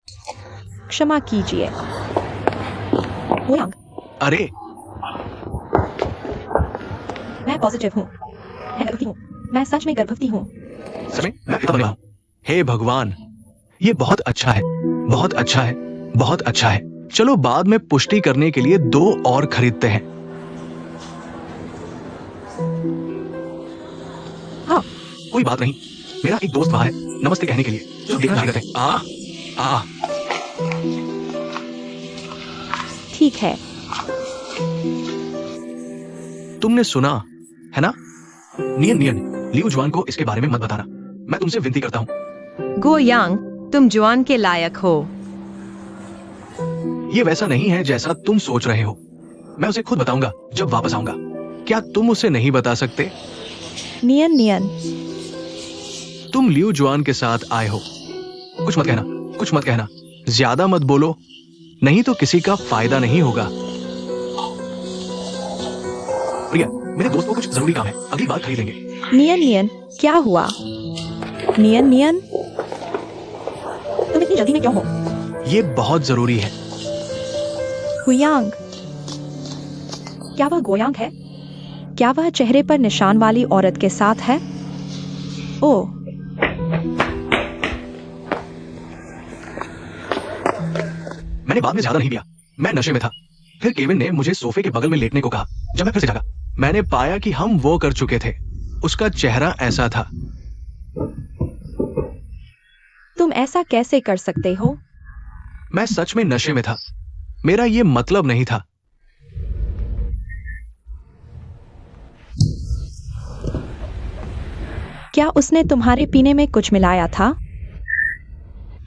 क्षमा कीजिए। गोयांग, अरे मैं पॉजिटिव हूँ। मैं गर्भवती हूँ। मैं सच में गर्भवती हूँ। सच में मैं पिता बनने वाला हूँ। हे भगवान, ये बहुत अच्छा है, बहुत अच्छा है, बहुत अच्छा है। चलो बाद में पुष्टि करने के लिए 2 और खरीदते हैं। हाँ, कोई बात नहीं, मेरा एक दोस्त वहां है नमस्ते कहने के लिए जो देखना चाहते थे। आ ठीक है। तुमने सुना है ना? नियन नियन, लियू जुआन को इसके बारे में मत बताना। मैं तुमसे विनती करता हूँ। गोयांग, तुम जुआन के लायक हो। ये वैसा नहीं है जैसा तुम सोच रहे हो। मैं उसे खुद बताऊंगा जब वापस आऊंगा। क्या तुम उसे नहीं बता सकते? नियन नियन, तुम लियू जुआन के साथ आए हो। कुछ मत कहना, कुछ मत कहना, ज्यादा मत बोलो, नहीं तो किसी का फायदा नहीं होगा। प्रिया, मेरे दोस्त को कुछ जरूरी काम है, अगली बार खरीदेंगे। नियन नियन, क्या हुआ? नियन नियन, तुम इतनी जल्दी में क्यों हो? ये बहुत जरूरी है। हुयांग, क्या वह गोयांग है? क्या वह चेहरे पर निशान वाली औरत के साथ है? ओह, मैंने बाद में ज्यादा नहीं पिया, मैं नशे में था। फिर केविन ने मुझे सोफे के बगल में लेटने को कहा। जब मैं फिर से जागा, मैंने पाया कि हम वो कर चुके थे। उसका चेहरा ऐसा था। तुम ऐसा कैसे कर सकते हो? मैं सच में नशे में था। मेरा ये मतलब नहीं था। क्या उसने तुम्हारे पीने में कुछ मिलाया था?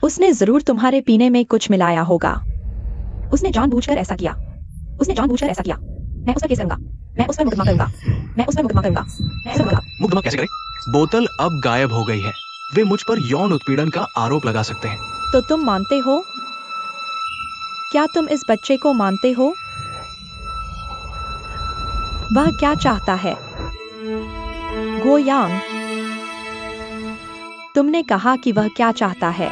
उसने जरूर तुम्हारे पीने में कुछ मिलाया होगा। उसने जानबूझकर ऐसा किया। उसने जानबूझकर ऐसा किया। मैं उस पर केस करूंगा। मैं उस पर मुकदमा करूंगा। मैं उस पर मुकदमा करूंगा। मैं उस पर करूंगा। मुकदमा कैसे करें? बोतल अब गायब हो गई है। वे मुझ पर यौन उत्पीड़न का आरोप लगा सकते हैं। तो तुम मानते हो? क्या तुम इस बच्चे को मानते हो? वह क्या चाहता है? गोयांग, तुमने कहा कि वह क्या चाहता है?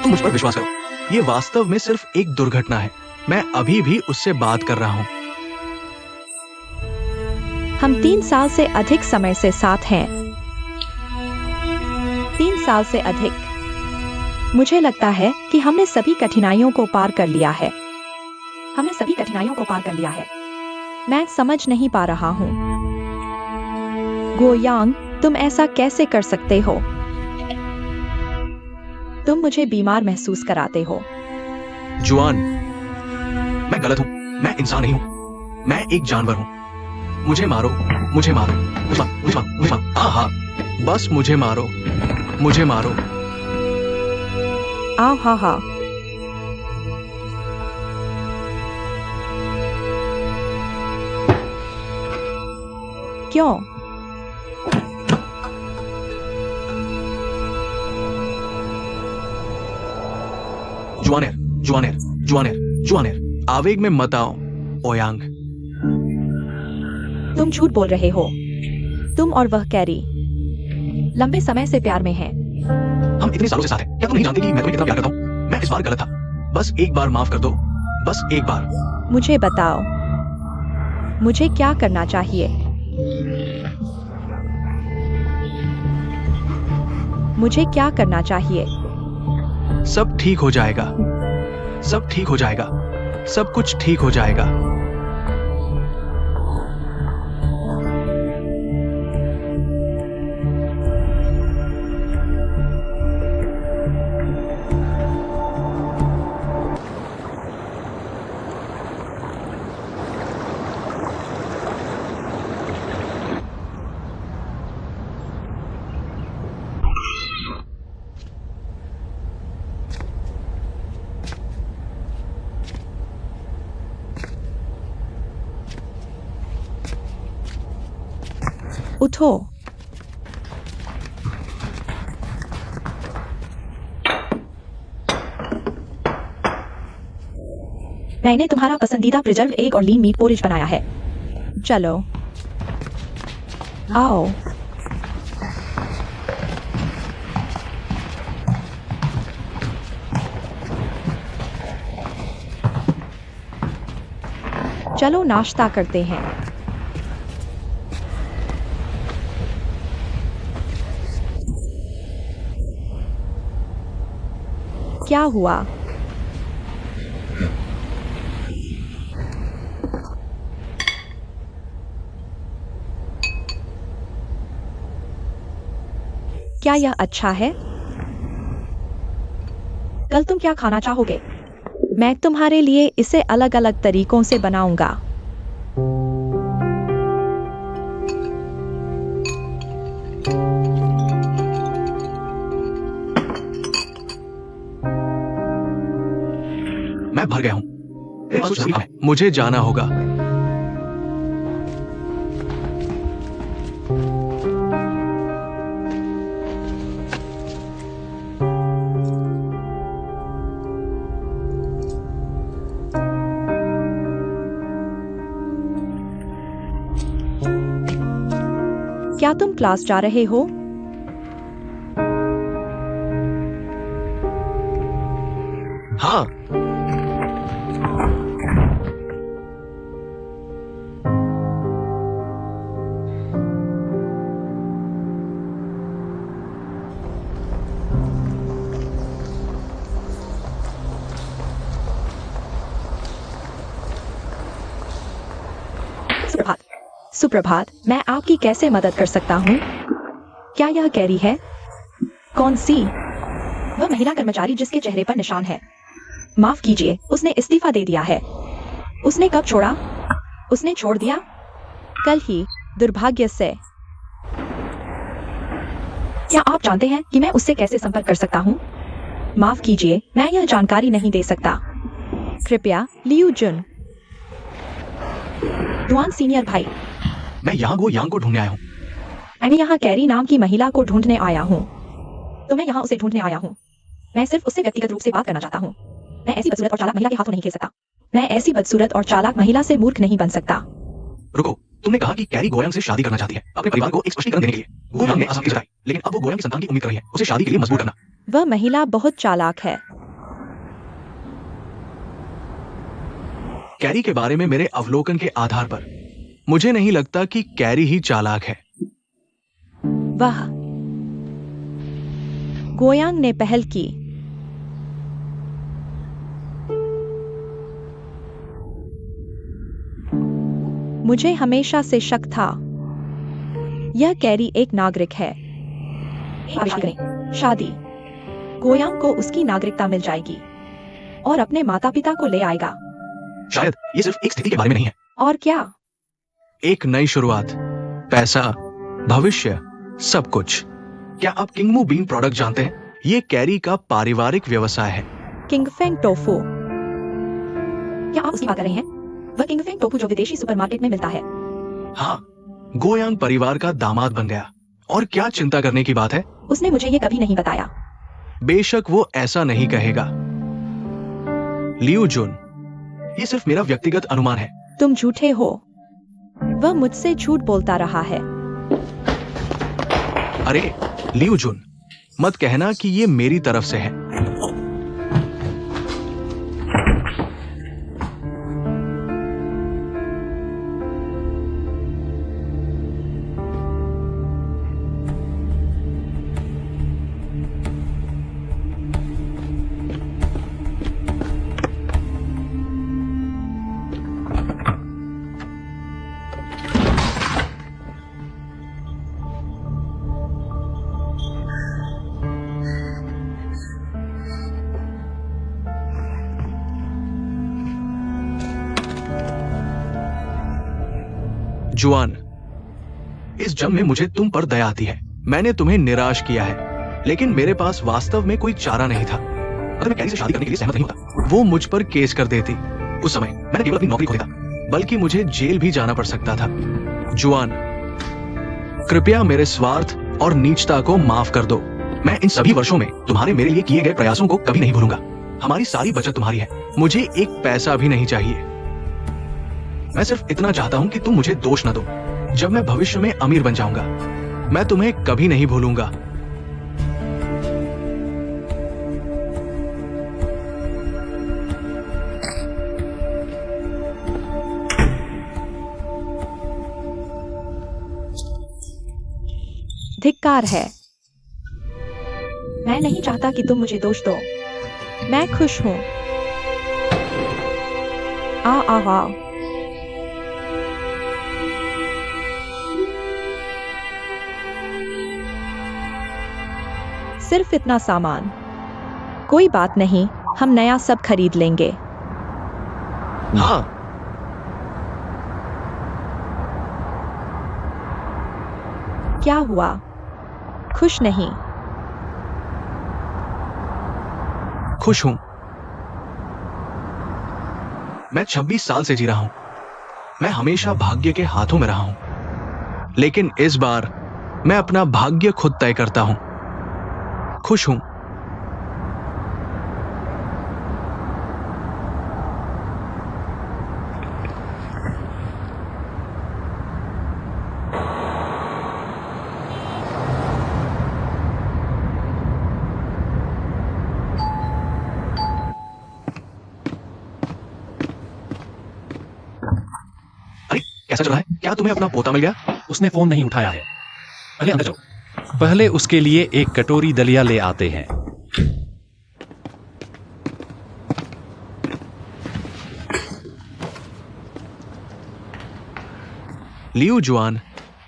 तुम मुझ पर विश्वास करो, ये वास्तव में सिर्फ एक दुर्घटना है। मैं अभी भी उससे बात कर रहा हूं। हम 3 साल से अधिक समय से साथ हैं। 3 साल से अधिक। मुझे लगता है कि हमने सभी कठिनाइयों को पार कर लिया है। हमने सभी कठिनाइयों को पार कर लिया है। मैं समझ नहीं पा रहा हूँ। गोयांग, तुम ऐसा कैसे कर सकते हो? तुम मुझे बीमार महसूस कराते हो। जुआन, मैं गलत हूं। मैं इंसान नहीं हूं। मैं एक जानवर हूं। मुझे मारो, मुझे मारो, मुझे मारो, मुझे मारो, मुझे मारो। आहा, बस मुझे मारो, मुझे मारो। आओ हा हा। क्यों? जुआनेर, जुआनेर, जुआनेर, जुआनेर, आवेग में मत आओ, ओयांग। तुम झूठ बोल रहे हो। तुम और वह कैरी लंबे समय से प्यार में हैं। हम इतने सालों से साथ हैं। क्या तुम नहीं जानती कि मैं तुम्हें कितना प्यार करता हूं? मैं इस बार गलत था। बस एक बार माफ कर दो, बस एक बार। मुझे बताओ, मुझे क्या करना चाहिए? मुझे क्या करना चाहिए? सब ठीक हो जाएगा, सब ठीक हो जाएगा, सब कुछ ठीक हो जाएगा। उठो। मैंने तुम्हारा पसंदीदा प्रिजर्व एग और लीन मीट पोरिज बनाया है। चलो, आओ। चलो नाश्ता करते हैं। क्या हुआ? क्या यह अच्छा है? कल तुम क्या खाना चाहोगे? मैं तुम्हारे लिए इसे अलग अलग तरीकों से बनाऊंगा। मैं भर गया हूँ। मेरे पास कुछ जरूरी काम है। मुझे जाना होगा। क्या तुम क्लास जा रहे हो? हाँ। सुप्रभात। सुप्रभात, मैं आपकी कैसे मदद कर सकता हूँ? क्या यह कैरी है? कौन सी? वह महिला कर्मचारी जिसके चेहरे पर निशान है। माफ कीजिए, उसने इस्तीफा दे दिया है। उसने कब छोड़ा? उसने छोड़ दिया? कल ही, दुर्भाग्य से। क्या आप जानते हैं कि मैं उससे कैसे संपर्क कर सकता हूँ? माफ कीजिए, मैं यह जानकारी नहीं दे सकता। कृपया, लियू जुन। दुआन सीनियर भाई। मैं यांग को ढूंढने आया हूँ। मैं यहाँ कैरी नाम की महिला को ढूंढने आया हूँ। तो मैं यहाँ उसे ढूंढने आया हूँ। मैं सिर्फ उससे व्यक्तिगत रूप से बात करना चाहता हूँ। मैं ऐसी बदसूरत और चालाक महिला के हाथों नहीं खेल सकता। मैं ऐसी बदसूरत और चालाक महिला से मूर्ख नहीं बन सकता। रुको, तुमने कहा कि कैरी गोयांग से शादी करना चाहती है, अपने परिवार को एक स्पष्टीकरण देने के लिए। गोयांग ने असहमति जताई, लेकिन अब वो गोयांग की संतान की उम्मीद कर रही है, उसे शादी के लिए मजबूर करना। वह महिला बहुत चालाक है। कैरी के बारे में मेरे अवलोकन के आधार पर मुझे नहीं लगता कि कैरी ही चालाक है। वह गोयांग ने पहल की। मुझे हमेशा से शक था। यह कैरी एक नागरिक है। शादी। गोयांग को उसकी नागरिकता मिल जाएगी और अपने माता पिता को ले आएगा। शायद ये सिर्फ एक स्थिति के बारे में नहीं है। और क्या? एक नई शुरुआत, पैसा, भविष्य, सब कुछ। क्या आप किंगमू बीन प्रोडक्ट जानते हैं? ये कैरी का पारिवारिक व्यवसाय है। किंगफेंग टोफू। क्या आप उसकी बात कर रहे हैं? वह किंगफेंग टोफू जो विदेशी सुपरमार्केट में मिलता है। हाँ, गोयांग परिवार का दामाद बन गया। और क्या चिंता करने की बात है? उसने मुझे ये कभी नहीं बताया। बेशक वो ऐसा नहीं कहेगा। लियू जुन, ये सिर्फ मेरा व्यक्तिगत अनुमान है। तुम झूठे हो। वह मुझसे झूठ बोलता रहा है। अरे लियू जुन, मत कहना कि ये मेरी तरफ से है। जुआन, इस जंग में मुझे तुम पर दया आती है। मैंने तुम्हें निराश किया है, लेकिन मेरे पास वास्तव में कोई चारा नहीं था। अगर मैं कैरी से शादी करने के लिए सहमत नहीं होता, वो मुझ पर केस कर देती। उस समय मैंने केवल अपनी नौकरी खो देता, बल्कि मुझे जेल भी जाना पड़ सकता था। जुआन, कृपया मेरे स्वार्थ और नीचता को माफ कर दो। मैं इन सभी वर्षों में तुम्हारे मेरे लिए किए गए प्रयासों को कभी नहीं भूलूंगा। हमारी सारी बचत तुम्हारी है। मुझे एक पैसा भी नहीं चाहिए। मैं सिर्फ इतना चाहता हूं कि तुम मुझे दोष न दो। जब मैं भविष्य में अमीर बन जाऊंगा, मैं तुम्हें कभी नहीं भूलूंगा। बेकार है। मैं नहीं चाहता कि तुम मुझे दोष दो। मैं खुश हूं। आ आ आ सिर्फ इतना सामान। कोई बात नहीं, हम नया सब खरीद लेंगे। हाँ, क्या हुआ? खुश नहीं? खुश हूं। मैं 26 साल से जी रहा हूं। मैं हमेशा भाग्य के हाथों में रहा हूं, लेकिन इस बार मैं अपना भाग्य खुद तय करता हूं। खुश हूं। अरे, कैसा चल रहा है? क्या तुम्हें अपना पोता मिल गया? उसने फोन नहीं उठाया है। पहले अंदर जाओ। पहले उसके लिए एक कटोरी दलिया ले आते हैं। लियो जुआन,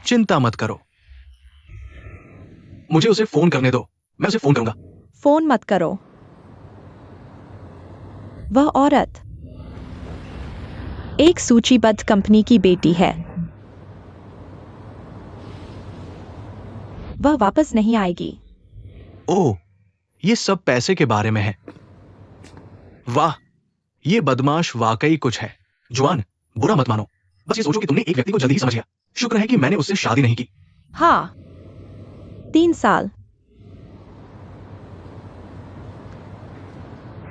चिंता मत करो। मुझे उसे फोन करने दो। मैं उसे फोन करूंगा। फोन मत करो। वह औरत एक सूचीबद्ध कंपनी की बेटी है। वह वापस नहीं आएगी। ओह, ये सब पैसे के बारे में है। वाह, ये बदमाश वाकई कुछ है। जुआन, बुरा मत मानो। बस ये सोचो कि तुमने एक व्यक्ति को जल्दी ही समझ लिया। शुक्र है कि मैंने उससे शादी नहीं की। हाँ, 3 साल।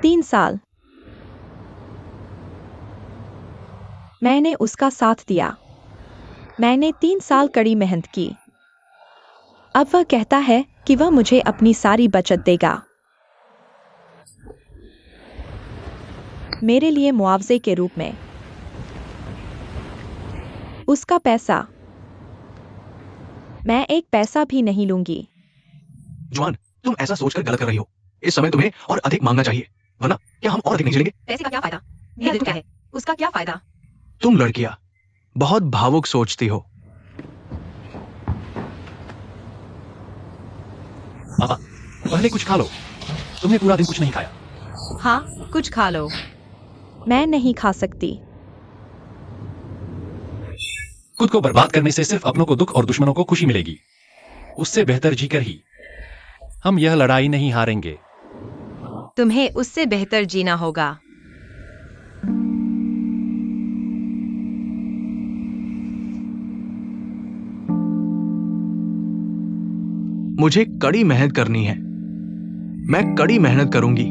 3 साल मैंने उसका साथ दिया। मैंने 3 साल कड़ी मेहनत की। अब वह कहता है कि वह मुझे अपनी सारी बचत देगा। मेरे लिए मुआवजे के रूप में। उसका पैसा। मैं एक पैसा भी नहीं लूंगी। जुआन, तुम ऐसा सोचकर गलत कर रही हो। इस समय तुम्हें और अधिक मांगना चाहिए, वरना क्या हम और अधिक नहीं झेलेंगे? पैसे का क्या फायदा? मेरा दुख है, उसका क्या फायदा? तुम लड़कियां बहुत भावुक सोचती हो। पापा, पहले कुछ खा लो। तुमने पूरा दिन कुछ नहीं खाया। हाँ, कुछ खा लो। मैं नहीं खा सकती। खुद को बर्बाद करने से सिर्फ अपनों को दुख और दुश्मनों को खुशी मिलेगी। उससे बेहतर जीकर ही हम यह लड़ाई नहीं हारेंगे। तुम्हें उससे बेहतर जीना होगा। मुझे कड़ी मेहनत करनी है। मैं कड़ी मेहनत करूंगी।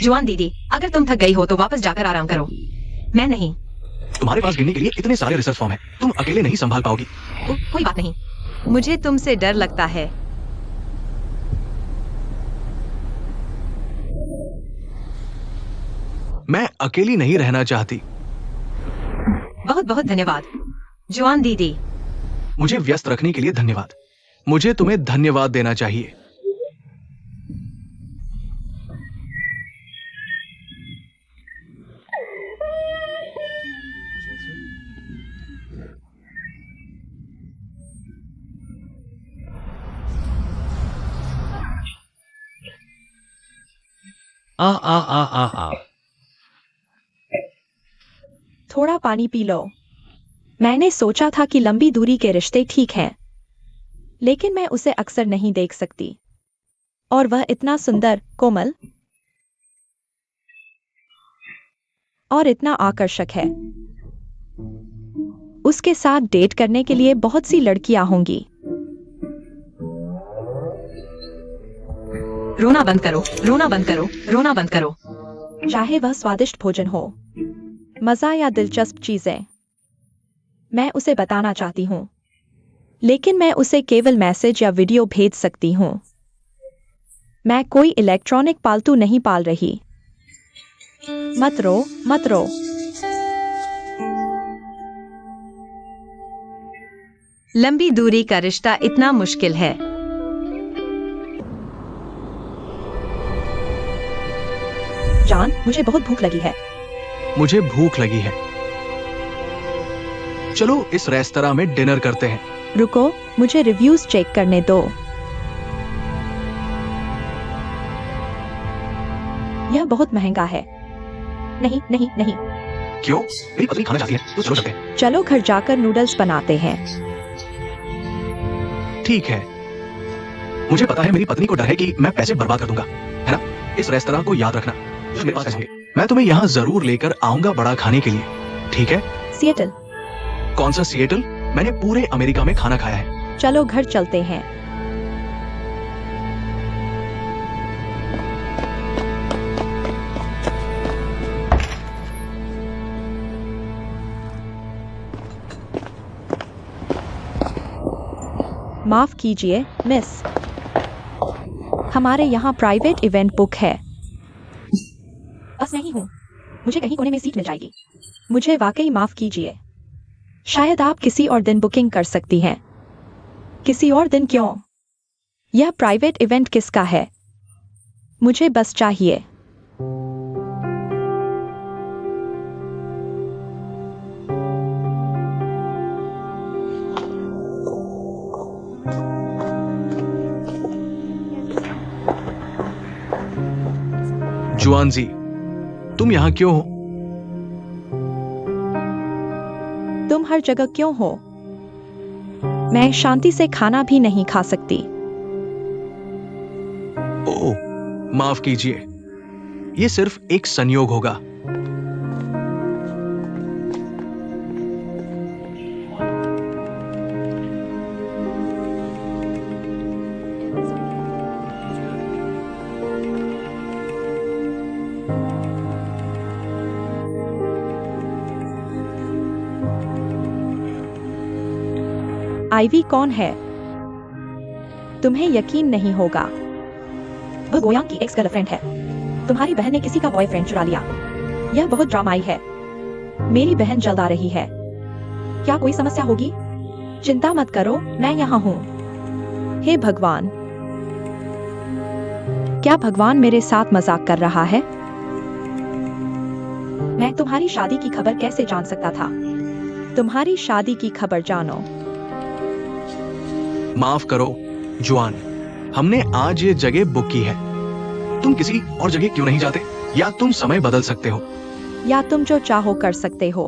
जुआन दीदी, अगर तुम थक गई हो तो वापस जाकर आराम करो। मैं नहीं। तुम्हारे पास गिनने के लिए इतने सारे रिसर्च फॉर्म हैं, तुम अकेले नहीं संभाल पाओगी। कोई बात नहीं। मुझे तुमसे डर लगता है। मैं अकेली नहीं रहना चाहती। बहुत बहुत धन्यवाद, जुआन दीदी। मुझे व्यस्त रखने के लिए धन्यवाद। मुझे तुम्हें धन्यवाद देना चाहिए। आ आ आ आ आ थोड़ा पानी पी लो। मैंने सोचा था कि लंबी दूरी के रिश्ते ठीक हैं, लेकिन मैं उसे अक्सर नहीं देख सकती। और वह इतना सुंदर, कोमल और इतना आकर्षक है। उसके साथ डेट करने के लिए बहुत सी लड़कियां होंगी। रोना बंद करो, रोना बंद करो, रोना बंद करो। चाहे वह स्वादिष्ट भोजन हो, मजा या दिलचस्प चीजें, मैं उसे बताना चाहती हूँ। लेकिन मैं उसे केवल मैसेज या वीडियो भेज सकती हूँ। मैं कोई इलेक्ट्रॉनिक पालतू नहीं पाल रही। मत रो, मत रो। लंबी दूरी का रिश्ता इतना मुश्किल है। जान, मुझे बहुत भूख लगी है। मुझे भूख लगी है। चलो इस रेस्तरां में डिनर करते हैं। रुको, मुझे रिव्यूज चेक करने दो। यह बहुत महंगा है। नहीं नहीं नहीं। क्यों? मेरी पत्नी खाना चाहती है तो चलो चलते हैं। चलो घर जाकर नूडल्स बनाते हैं। ठीक है। मुझे पता है मेरी पत्नी को डर है कि मैं पैसे बर्बाद कर दूंगा, है ना? इस रेस्तरां को याद रखना। मेरे पास पैसे होंगे, मैं तुम्हें यहाँ जरूर लेकर आऊंगा बड़ा खाने के लिए, ठीक है? सिएटल। कौन सा सिएटल? मैंने पूरे अमेरिका में खाना खाया है। चलो घर चलते हैं। माफ कीजिए मिस, हमारे यहाँ प्राइवेट इवेंट बुक है। बस नहीं हूँ, मुझे कहीं कोने में सीट मिल जाएगी। मुझे वाकई माफ कीजिए। शायद आप किसी और दिन बुकिंग कर सकती हैं। किसी और दिन क्यों? यह प्राइवेट इवेंट किसका है? मुझे बस चाहिए। जुआन जी, तुम यहाँ क्यों हो? तुम हर जगह क्यों हो? मैं शांति से खाना भी नहीं खा सकती। ओह, माफ कीजिए। ये सिर्फ एक संयोग होगा। आइवी कौन है? तुम्हें यकीन नहीं होगा। वह गोयांग की एक्स गर्लफ्रेंड है। तुम्हारी बहन ने किसी का बॉयफ्रेंड चुरा लिया। यह बहुत ड्रामाई है। मेरी बहन जल्द आ रही है। क्या कोई समस्या होगी? चिंता मत करो, मैं यहाँ हूँ। हे भगवान! क्या भगवान मेरे साथ मजाक कर रहा है? मैं तुम्हारी शादी की खबर कैसे जान सकता था? तुम्हारी शादी की खबर जानो। माफ करो जुआन, हमने आज ये जगह बुक की है। तुम किसी और जगह क्यों नहीं जाते? या तुम समय बदल सकते हो। या तुम जो चाहो कर सकते हो।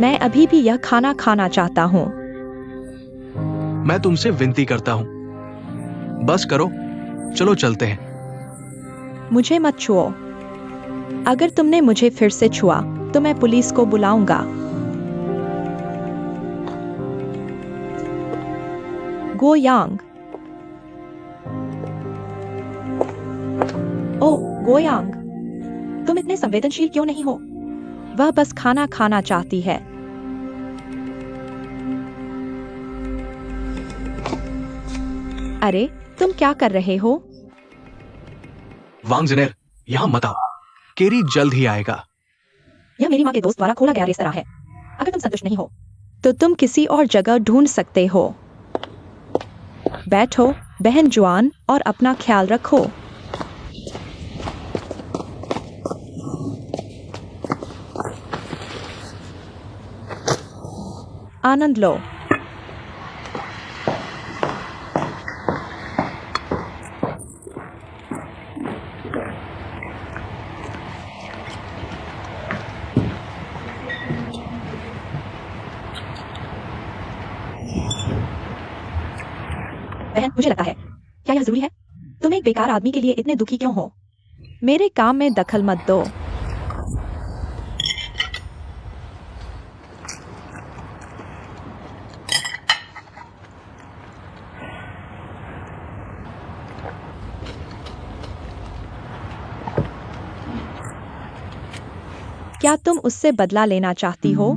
मैं अभी भी यह खाना खाना चाहता हूँ। मैं तुमसे विनती करता हूँ, बस करो, चलो चलते हैं। मुझे मत छुओ। अगर तुमने मुझे फिर से छुआ तो मैं पुलिस को बुलाऊंगा। गोयांग। ओ गोयांग, तुम इतने संवेदनशील क्यों नहीं हो? वह बस खाना खाना चाहती है। अरे तुम क्या कर रहे हो? वांग जिनेर, यहाँ मत आओ। केरी जल्द ही आएगा। यह मेरी माँ के दोस्त द्वारा खोला गया रेस्तरां है। अगर तुम संतुष्ट नहीं हो तो तुम किसी और जगह ढूंढ सकते हो। बैठो बहन जुआन और अपना ख्याल रखो। आनंद लो। बहन, मुझे लगता है, क्या यह जरूरी है? तुम एक बेकार आदमी के लिए इतने दुखी क्यों हो? मेरे काम में दखल मत दो। क्या तुम उससे बदला लेना चाहती हो?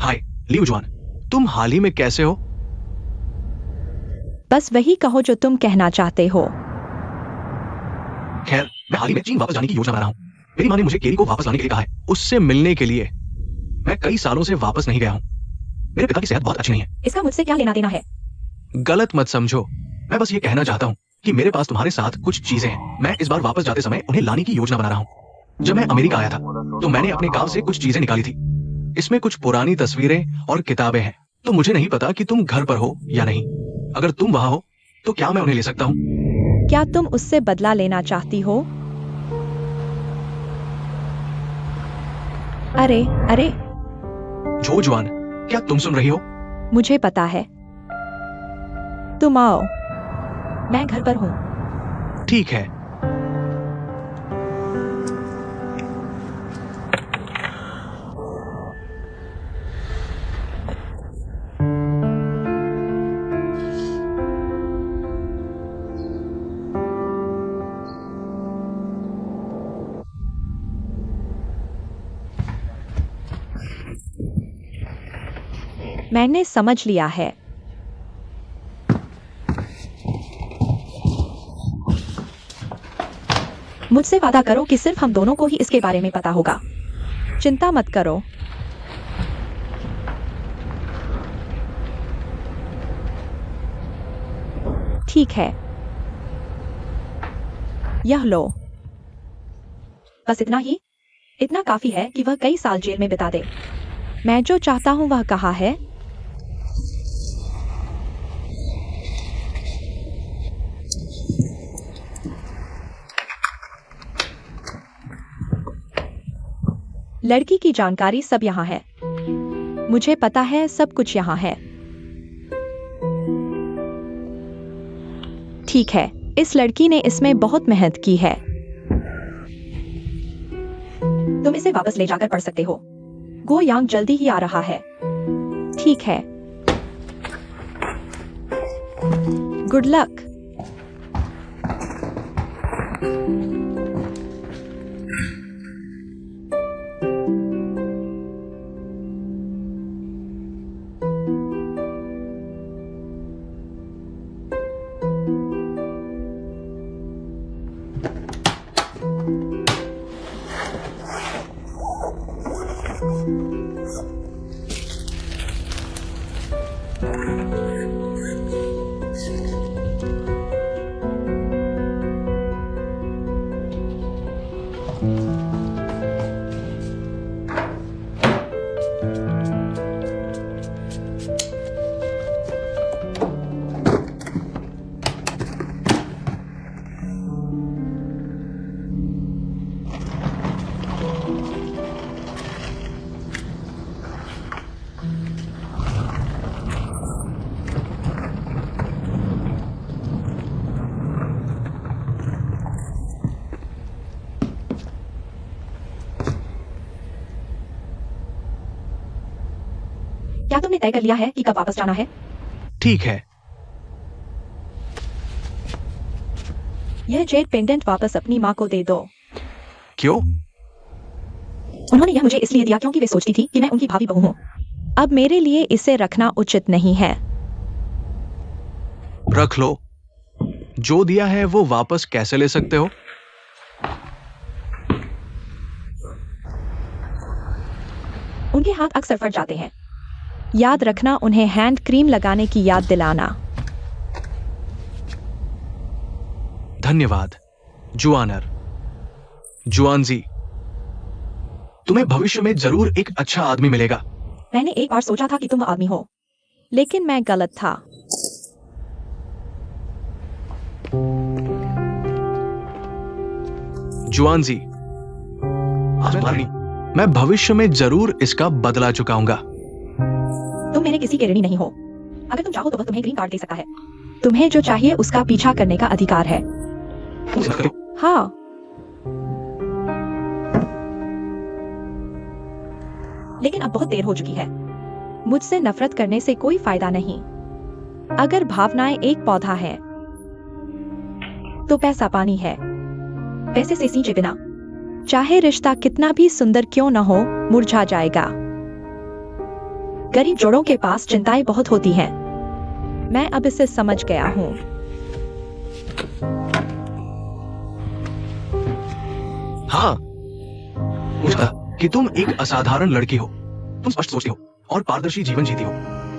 हाय लियू जुआन, तुम हाल ही में कैसे हो? बस वही कहो जो तुम कहना चाहते हो। खैर, मैं हाल ही में चीन वापस जाने की योजना बना रहा हूँ। मेरी माँ ने मुझे केरी को वापस लाने के लिए कहा है, उससे मिलने के लिए। मैं कई सालों से वापस नहीं गया हूँ। मेरे पिता की सेहत बहुत अच्छी नहीं है। इसका मुझसे क्या लेना देना है? गलत मत समझो, मैं बस ये कहना चाहता हूँ कि मेरे पास तुम्हारे साथ कुछ चीजें हैं। मैं इस बार वापस जाते समय उन्हें लाने की योजना बना रहा हूँ। जब मैं अमेरिका आया था तो मैंने अपने गांव से कुछ चीजें निकाली थी। इसमें कुछ पुरानी तस्वीरें और किताबें हैं। तो मुझे नहीं पता कि तुम घर पर हो या नहीं। अगर तुम वहां हो तो क्या मैं उन्हें ले सकता हूँ? क्या तुम उससे बदला लेना चाहती हो? अरे अरे, जो जुआन, क्या तुम सुन रही हो? मुझे पता है। तुम आओ, मैं घर पर हूँ। ठीक है। मैंने समझ लिया है। मुझसे वादा करो कि सिर्फ हम दोनों को ही इसके बारे में पता होगा। चिंता मत करो। ठीक है, यह लो। बस इतना ही? इतना काफी है कि वह कई साल जेल में बिता दे। मैं जो चाहता हूं वह कहा है। लड़की की जानकारी सब यहाँ है। मुझे पता है, सब कुछ यहाँ है। ठीक है, इस लड़की ने इसमें बहुत मेहनत की है। तुम इसे वापस ले जाकर पढ़ सकते हो। गो यांग जल्दी ही आ रहा है। ठीक है, गुड लक। क्या तुमने तय कर लिया है कि कब वापस जाना है? ठीक है। यह जेड पेंडेंट वापस अपनी माँ को दे दो। क्यों? उन्होंने यह मुझे इसलिए दिया क्योंकि वे सोचती थी कि मैं उनकी भावी बहू हूँ। अब मेरे लिए इसे रखना उचित नहीं है। रख लो। जो दिया है वो वापस कैसे ले सकते हो? उनके हाथ अक्सर फट जाते हैं। याद रखना, उन्हें हैंड क्रीम लगाने की याद दिलाना। धन्यवाद जुआनर। जुआनजी, तुम्हें भविष्य में जरूर एक अच्छा आदमी मिलेगा। मैंने एक बार सोचा था कि तुम आदमी हो, लेकिन मैं गलत था। जुआनजी, आज तुम्हारी, मैं भविष्य में जरूर इसका बदला चुकाऊंगा। तुम मेरे किसी के ऋणी नहीं हो। अगर तुम चाहो तो वह तुम्हें ग्रीन कार्ड दे सकता है। तुम्हें जो चाहिए उसका पीछा करने का अधिकार है। हाँ, लेकिन अब बहुत देर हो चुकी है। मुझसे नफरत करने से कोई फायदा नहीं। अगर भावनाएं एक पौधा है तो पैसा पानी है। पैसे से सींचे बिना चाहे रिश्ता कितना भी सुंदर क्यों न हो, मुरझा जाएगा। गरीब जोड़ों के पास चिंताएं बहुत होती हैं। मैं अब इसे समझ गया हूँ। हाँ, मुझे पता कि तुम एक असाधारण लड़की हो। तुम स्पष्ट सोचती हो और पारदर्शी जीवन जीती हो।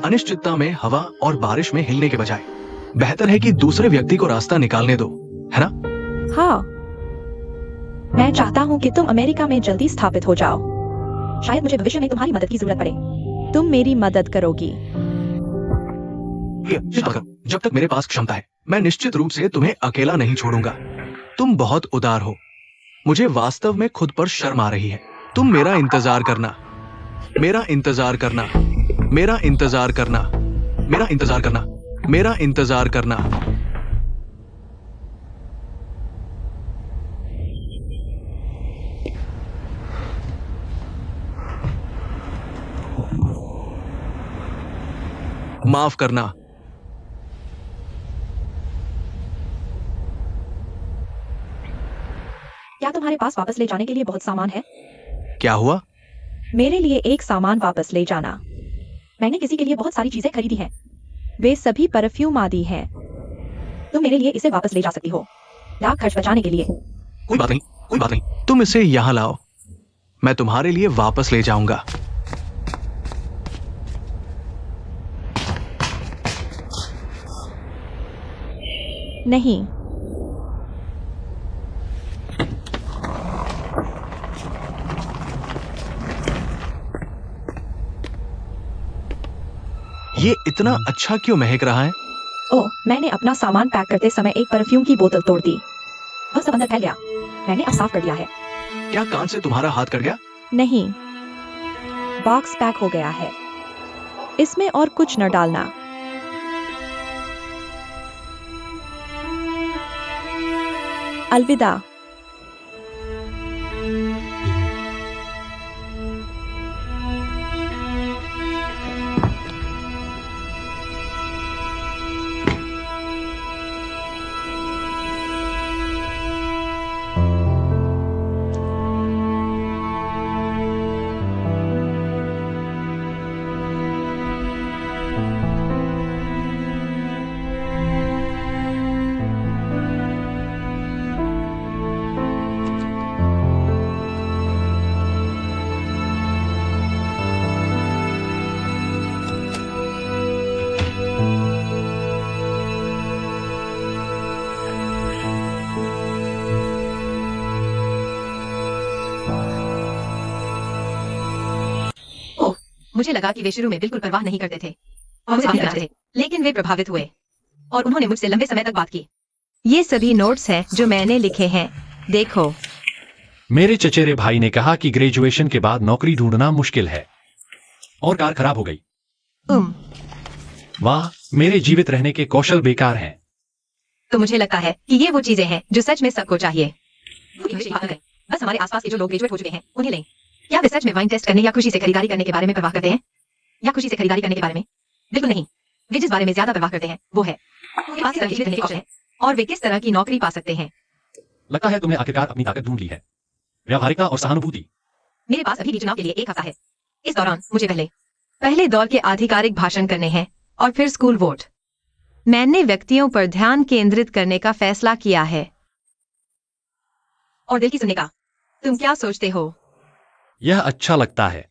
अनिश्चितता में हवा और बारिश में हिलने के बजाय बेहतर है कि दूसरे व्यक्ति को रास्ता निकालने दो, है ना? हाँ, मैं चाहता हूँ कि तुम अमेरिका में जल्दी स्थापित हो जाओ। शायद मुझे भविष्य में तुम्हारी मदद की जरूरत पड़े। तुम मेरी मदद करोगी। चिंता मत करो, जब तक मेरे पास क्षमता है मैं निश्चित रूप से तुम्हें अकेला नहीं छोड़ूंगा। तुम बहुत उदार हो। मुझे वास्तव में खुद पर शर्म आ रही है। तुम मेरा इंतजार करना, मेरा इंतजार करना, मेरा इंतजार करना, मेरा इंतजार करना, मेरा इंतजार करना। माफ करना। क्या तुम्हारे पास वापस ले जाने के लिए बहुत सामान है? क्या हुआ? मेरे लिए एक सामान वापस ले जाना। मैंने किसी के लिए बहुत सारी चीजें खरीदी हैं। वे सभी परफ्यूम आदि हैं। तुम मेरे लिए इसे वापस ले जा सकती हो, लाख खर्च बचाने के लिए। कोई बात नहीं, कोई बात नहीं। तुम इसे यहां लाओ, मैं तुम्हारे लिए वापस ले जाऊंगा। नहीं, ये इतना अच्छा क्यों महक रहा है? ओह, मैंने अपना सामान पैक करते समय एक परफ्यूम की बोतल तोड़ दी। वह सब अंदर फैल गया। मैंने अब साफ कर दिया है। क्या कान से तुम्हारा हाथ कट गया? नहीं, बॉक्स पैक हो गया है। इसमें और कुछ न डालना। अलविदा। मुझे लगा कि वे शुरू में बिल्कुल परवाह नहीं करते थे और मुझे बात करते थे, लेकिन वे प्रभावित हुए और उन्होंने मुझसे लंबे समय तक बात की। ये सभी नोट्स हैं जो मैंने लिखे हैं, देखो। मेरे चचेरे भाई ने कहा कि ग्रेजुएशन के बाद नौकरी ढूंढना मुश्किल है और कार खराब हो गई। वाह, मेरे जीवित रहने के कौशल बेकार हैं। तो मुझे लगता है कि ये वो चीजें हैं जो सच में सबको चाहिए। बस हमारे आसपास के जो लोग ग्रेजुएट हो चुके हैं उन्हें लें। क्या वे सच में वाइन टेस्ट करने या खुशी से खरीदारी करने के बारे में परवाह करते हैं? या खुशी से खरीदारी करने के बारे में? बिल्कुल नहीं। वे जिस बारे में ज्यादा परवाह करते हैं वो है उनके पास किस तरह के जीवित रहने के कौशल हैं और वे किस तरह की नौकरी पा सकते हैं। लगता है तुमने आखिरकार अपनी ताकत ढूंढ ली है। व्यावहारिकता और सहानुभूति। मेरे पास अभी भी चुनाव के लिए 1 हफ्ता है। इस दौरान मुझे पहले दौर के आधिकारिक भाषण करने हैं और फिर स्कूल वोट। मैंने व्यक्तियों पर ध्यान केंद्रित करने का फैसला किया है और दिल की सुनने का। तुम क्या सोचते हो? यह अच्छा लगता है।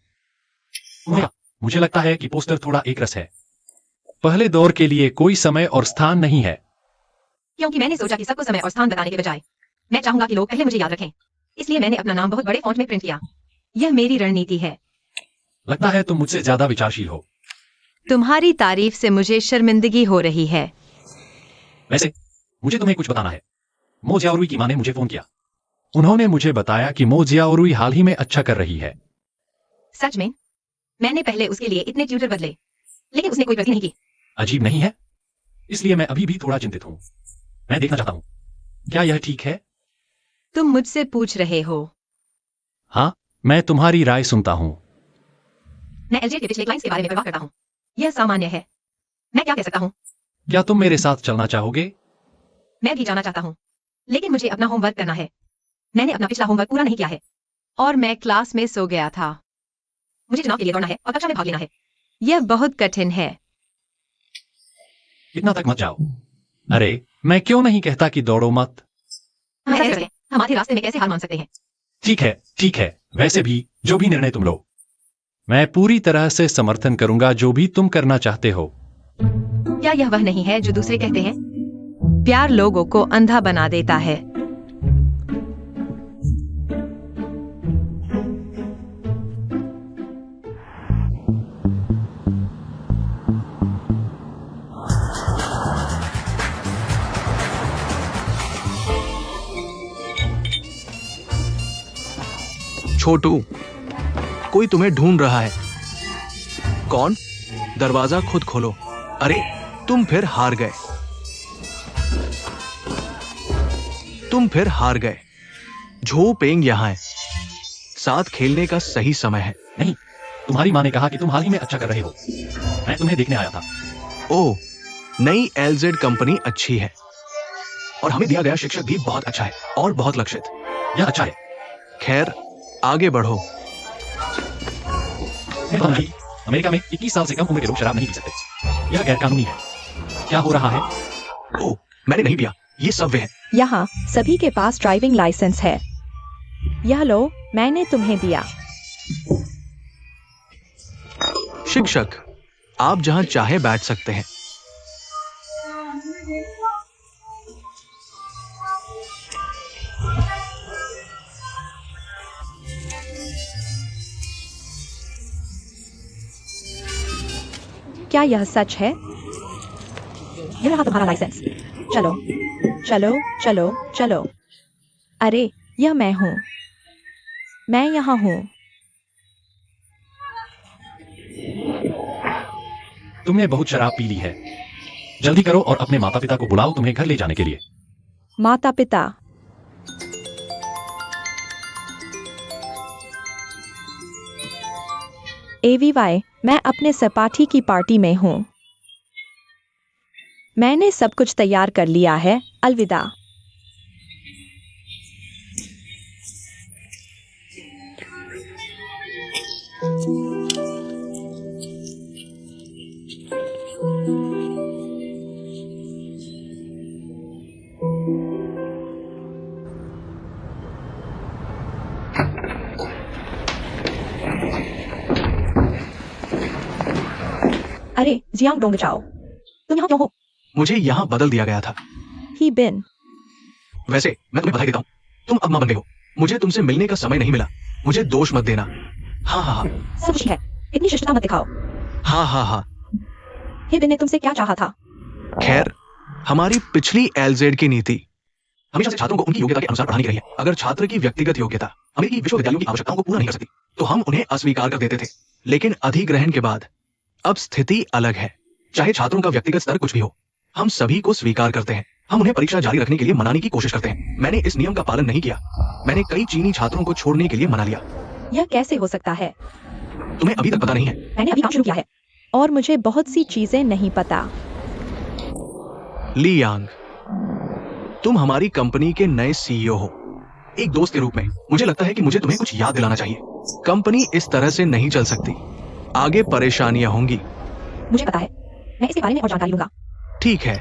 मुझे लगता है कि पोस्टर थोड़ा एकरस है। पहले दौर के लिए कोई समय और स्थान नहीं है। क्योंकि मैंने सोचा कि सबको समय और स्थान बताने के बजाय मैं चाहूंगा कि लोग पहले मुझे याद रखें, इसलिए मैंने अपना नाम बहुत बड़े फॉन्ट में प्रिंट किया। यह मेरी रणनीति है। लगता है तुम मुझसे ज्यादा विचारशील हो। तुम्हारी तारीफ से मुझे शर्मिंदगी हो रही है। वैसे मुझे तुम्हें कुछ बताना है। मो जियाओरुई की मां ने मुझे फोन किया। उन्होंने मुझे बताया कि मो जियाओरुई हाल ही में अच्छा कर रही है। सच में? मैंने पहले उसके लिए इतने ट्यूटर बदले, लेकिन उसने कोई गलती नहीं की। अजीब नहीं है? इसलिए मैं अभी भी थोड़ा चिंतित हूँ। मैं देखना चाहता हूँ, क्या यह ठीक है? तुम मुझसे पूछ रहे हो? हाँ, मैं तुम्हारी राय सुनता हूँ। मैं एलजे के पिछले क्लाइंट्स के बारे में परवाह करता हूँ। यह सामान्य है। मैं क्या कह सकता हूँ? क्या तुम मेरे साथ चलना चाहोगे? मैं भी जाना चाहता हूँ, लेकिन मुझे अपना होमवर्क करना है। मैंने अपना पिछला होमवर्क पूरा नहीं किया है और मैं क्लास में सो गया था। मुझे चुनाव के लिए दौड़ना है और कक्षा में भाग लेना है। यह बहुत कठिन है। इतना तक मत जाओ। अरे, मैं क्यों नहीं कहता कि दौड़ो मत। हम ऐसा करते हैं, हम आधे रास्ते में कैसे हार मान सकते हैं? ठीक है, वैसे भी जो भी निर्णय तुम लो, मैं पूरी तरह से समर्थन करूंगा जो भी तुम करना चाहते हो। क्या यह वह नहीं है जो दूसरे कहते हैं? प्यार लोगों को अंधा बना देता है। छोटू, कोई तुम्हें ढूंढ रहा है। कौन? दरवाजा खुद खोलो। अरे, तुम फिर हार गए। तुम फिर हार गए। झो पेंग यहाँ है। साथ खेलने का सही समय है। नहीं, तुम्हारी माँ ने कहा कि तुम हाल ही में अच्छा कर रहे हो। मैं तुम्हें देखने आया था। ओह, नई एलजेड कंपनी अच्छी है और हमें दिया गया शिक्षक भी बहुत अच्छा है और बहुत लक्षित। यह अच्छा है। खैर, आगे बढ़ो। अमेरिका में 21 साल से कम उम्र के लोग शराब नहीं पी सकते। यह गैरकानूनी है। क्या हो रहा है? ओह, मैंने नहीं पिया। ये सबवे है। यहाँ सभी के पास ड्राइविंग लाइसेंस है। यह लो, मैंने तुम्हें दिया। शिक्षक, आप जहां चाहे बैठ सकते हैं। क्या यह सच है? यह रहा तुम्हारा लाइसेंस। चलो चलो चलो चलो। अरे, यह मैं हूँ। मैं यहाँ हूँ। तुमने बहुत शराब पी ली है। जल्दी करो और अपने माता पिता को बुलाओ तुम्हें घर ले जाने के लिए। माता पिता? एवीवाई, मैं अपने सहपाठी की पार्टी में हूँ। मैंने सब कुछ तैयार कर लिया है। अलविदा। अरे, जियांग डोंगचाओ, तुम यहाँ क्यों हो? मुझे यहाँ बदल दिया गया था। ही बिन। वैसे मैं तुम्हें बधाई देता हूँ, तुम अब मां बन गई हो। मुझे तुमसे मिलने का समय नहीं मिला। मुझे दोष मत देना। हाँ हाँ हाँ। सब ठीक है, इतनी शिष्टता मत दिखाओ। हाँ हाँ हाँ। ही बिन ने तुमसे क्या चाहा था? खैर, हमारी पिछली एलजेड की नीति हमेशा से छात्रों को उनकी योग्यता के अनुसार पढ़ाने की रही है। अगर छात्र की व्यक्तिगत योग्यता अमेरिकी विश्वविद्यालयों की आवश्यकताओं को पूरा नहीं कर सकती, तो हम उन्हें अस्वीकार कर देते थे। लेकिन अधिग्रहण के बाद अब स्थिति अलग है। चाहे छात्रों का व्यक्तिगत स्तर कुछ भी हो, हम सभी को स्वीकार करते हैं। हम उन्हें परीक्षा जारी रखने के लिए मनाने की कोशिश करते हैं। मैंने इस नियम का पालन नहीं किया। मैंने कई चीनी छात्रों को छोड़ने के लिए मना लिया। यह कैसे हो सकता है? तुम्हें अभी तक पता नहीं है। मैंने अभी काम शुरू किया है और मुझे बहुत सी चीजें नहीं पता। ली यांग, तुम हमारी कंपनी के नए सीईओ हो। एक दोस्त के रूप में मुझे लगता है कि मुझे तुम्हें कुछ याद दिलाना चाहिए। कंपनी इस तरह से नहीं चल सकती। आगे परेशानियां होंगी। मुझे पता है, मैं इसके बारे में और जानकारी लूंगा। ठीक है।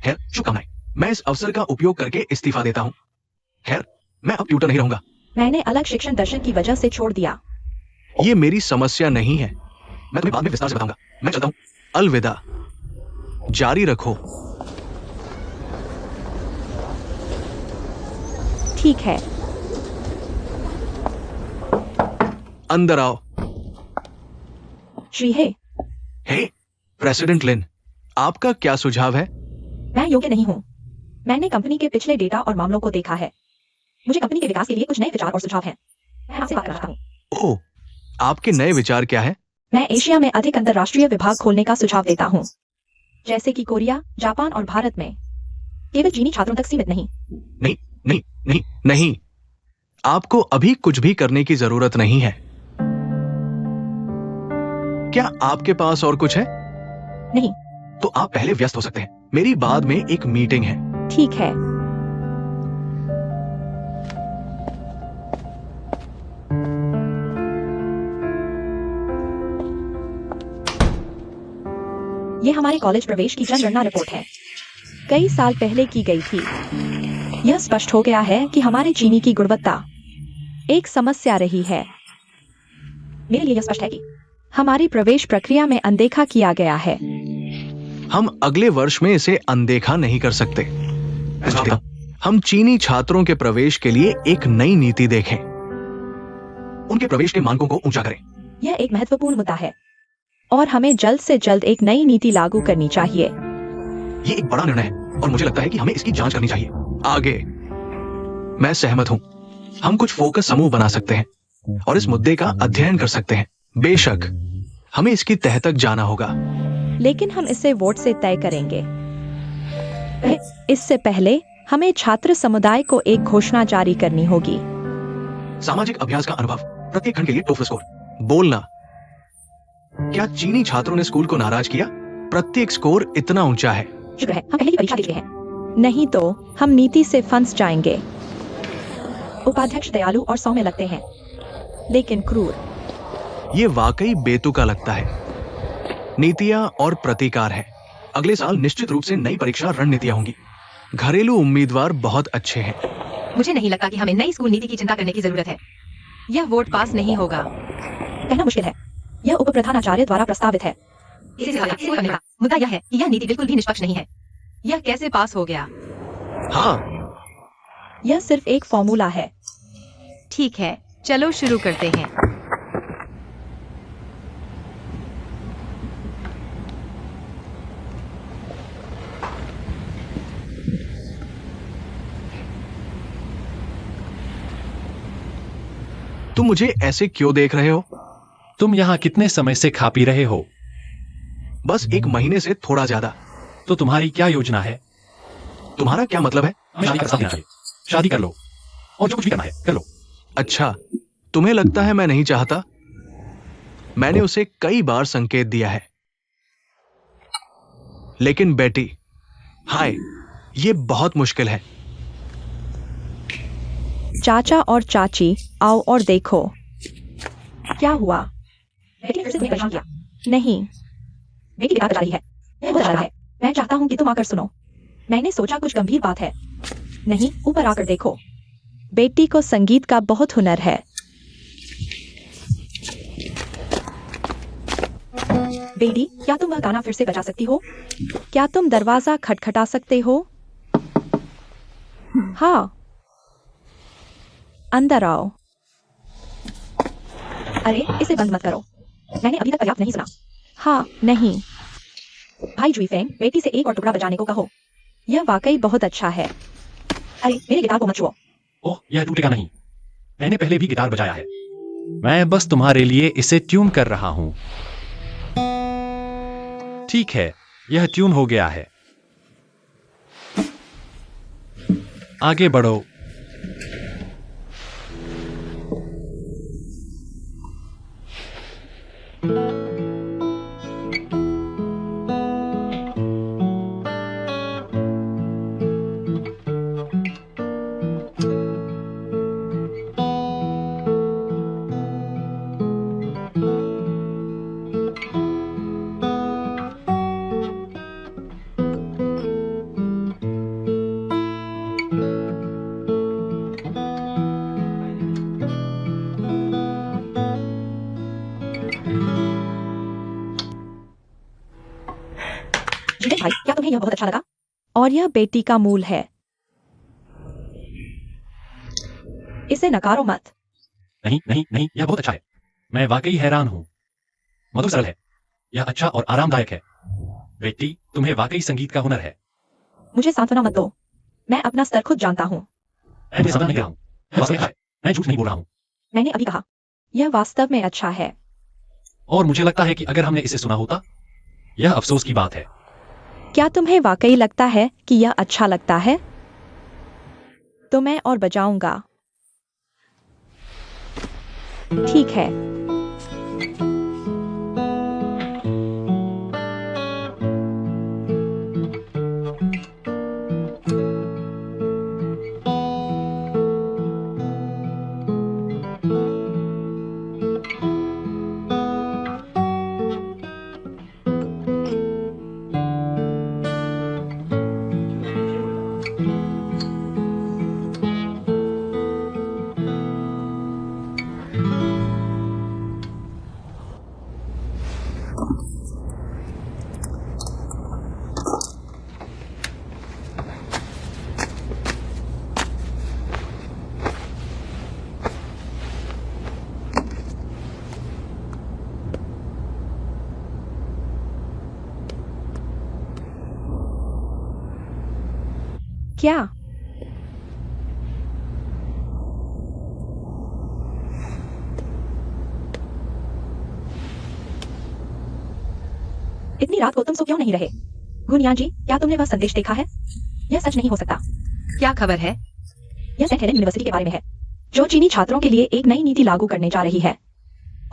खैर, शुभकामनाएं। मैं इस अवसर का उपयोग करके इस्तीफा देता हूँ। खैर, मैं अब ट्यूटर नहीं रहूंगा। मैंने अलग शिक्षण दर्शन की वजह से छोड़ दिया। ये मेरी समस्या नहीं है। मैं तुम्हें बाद में विस्तार से बताऊंगा। मैं चलता हूँ। अलविदा। जारी रखो। ठीक है। अंदर आओ। श्री हे, हे, प्रेसिडेंट लिन, आपका क्या सुझाव है? मैं योग्य नहीं हूँ। मैंने कंपनी के पिछले डेटा और मामलों को देखा है। मुझे कंपनी के विकास के लिए कुछ नए विचार और सुझाव हैं। मैं आपसे बात करना चाहता हूँ। ओह, आपके नए विचार क्या है? मैं एशिया में अधिक अंतर्राष्ट्रीय विभाग खोलने का सुझाव देता हूँ, जैसे कि कोरिया, जापान और भारत में। केवल चीनी छात्रों तक सीमित नहीं। नहीं नहीं नहीं नहीं, आपको अभी कुछ भी करने की जरूरत नहीं है। क्या आपके पास और कुछ है? नहीं। तो आप पहले व्यस्त हो सकते हैं। मेरी बाद में एक मीटिंग है। ठीक है। ये हमारे कॉलेज प्रवेश की जनगणना रिपोर्ट है, कई साल पहले की गई थी। यह स्पष्ट हो गया है कि हमारे चीनी की गुणवत्ता एक समस्या रही है। मेरे लिए यह स्पष्ट है कि हमारी प्रवेश प्रक्रिया में अनदेखा किया गया है। हम अगले वर्ष में इसे अनदेखा नहीं कर सकते। हम चीनी छात्रों के प्रवेश के लिए एक नई नीति देखें। उनके प्रवेश के मानकों को ऊंचा करें। यह एक महत्वपूर्ण मुद्दा है और हमें जल्द से जल्द एक नई नीति लागू करनी चाहिए। ये एक बड़ा निर्णय है और मुझे लगता है कि हमें इसकी जांच करनी चाहिए। आगे, मैं सहमत हूं। हम कुछ फोकस समूह बना सकते हैं और इस मुद्दे का अध्ययन कर सकते हैं। बेशक, हमें इसकी तह तक जाना होगा। लेकिन हम इसे वोट से तय करेंगे। इससे पहले हमें छात्र समुदाय को एक घोषणा जारी करनी होगी। सामाजिक अभ्यास का अनुभव, प्रत्येक खंड के लिए टोफल स्कोर। बोलना, क्या चीनी छात्रों ने स्कूल को नाराज किया? प्रत्येक स्कोर इतना ऊंचा है। शुक्र है हम पहले ही परीक्षा दे चुके हैं। नहीं तो हम नीति से फंस जाएंगे। उपाध्यक्ष दयालु और सौम्य लगते हैं, लेकिन क्रूर। ये वाकई बेतुका लगता है। नीतियां और प्रतिकार हैं। अगले साल निश्चित रूप से नई परीक्षा रणनीतियां होंगी। घरेलू उम्मीदवार बहुत अच्छे हैं। मुझे नहीं लगता कि हमें नई स्कूल नीति की चिंता करने की जरूरत है। यह वोट पास नहीं होगा। कहना मुश्किल है। यह उप प्रधानाचार्य द्वारा प्रस्तावित है। इसे करने का मुद्दा यह है कि यह नीति बिल्कुल भी निष्पक्ष नहीं है। यह कैसे पास हो गया? हाँ, यह सिर्फ एक फॉर्मूला है। ठीक है, चलो शुरू करते हैं। तुम मुझे ऐसे क्यों देख रहे हो? तुम यहाँ कितने समय से खा पी रहे हो? बस 1 महीने से थोड़ा ज्यादा। तो तुम्हारी क्या योजना है? तुम्हारा क्या मतलब है? हमें शादी का प्रस्ताव देना चाहिए। शादी कर लो और जो कुछ भी करना है कर लो। अच्छा, तुम्हें लगता है मैं नहीं चाहता? मैंने उसे कई बार संकेत दिया है। लेकिन बेटी, हाय, ये बहुत मुश्किल है। चाचा और चाची, आओ और देखो। क्या हुआ? बेटी ने फिर से तुम्हें परेशान किया? नहीं, बेटी गिटार बजा रही है। यह बहुत अच्छा है। मैं चाहता हूँ कि तुम आकर सुनो। मैंने सोचा कुछ गंभीर बात है। नहीं, ऊपर आकर देखो। बेटी को संगीत का बहुत हुनर है। बेटी, क्या तुम वह गाना फिर से बजा सकती हो? क्या तुम दरवाजा खटखटा सकते हो? हाँ, अंदर आओ। अरे, इसे बंद मत करो। मैंने अभी तक पर्याप्त नहीं सुना। हाँ, नहीं। भाई जुईफेंग, बेटी से एक और टुकड़ा बजाने को कहो। यह वाकई बहुत अच्छा है। अरे, मेरे गिटार को मत छुओ। ओह, यह टूटेगा नहीं। मैंने पहले भी गिटार बजाया है। मैं बस तुम्हारे लिए इसे ट्यून कर रहा हूं। ठीक है, यह ट्यून हो गया है। आगे बढ़ो। जितेन भाई, क्या तुम्हें यह बहुत अच्छा लगा? और यह बेटी का मूल है। इसे नकारो मत। नहीं नहीं नहीं, यह बहुत अच्छा है। मैं वाकई हैरान हूं। मधुर सरल है। यह अच्छा और आरामदायक है। बेटी, तुम्हें वाकई संगीत का हुनर है। मुझे सांत्वना मत दो। मैं अपना स्तर खुद जानता हूँ। मैं समझ नहीं रहा हूं। यह वास्तव में अच्छा है। मैं झूठ नहीं बोल रहा हूं। मैंने अभी कहा, यह वास्तव में अच्छा है। और मुझे लगता है कि अगर हमने इसे सुना होता, यह अफसोस की बात है। क्या तुम्हें वाकई लगता है कि यह अच्छा लगता है? तो मैं और बजाऊंगा। ठीक है। क्या? इतनी रात को तुम सो क्यों नहीं रहे? गुनिया जी, क्या तुमने वह संदेश देखा है? यह सच नहीं हो सकता। क्या खबर है? यह सेंट हेलेन यूनिवर्सिटी के बारे में है, जो चीनी छात्रों के लिए एक नई नीति लागू करने जा रही है।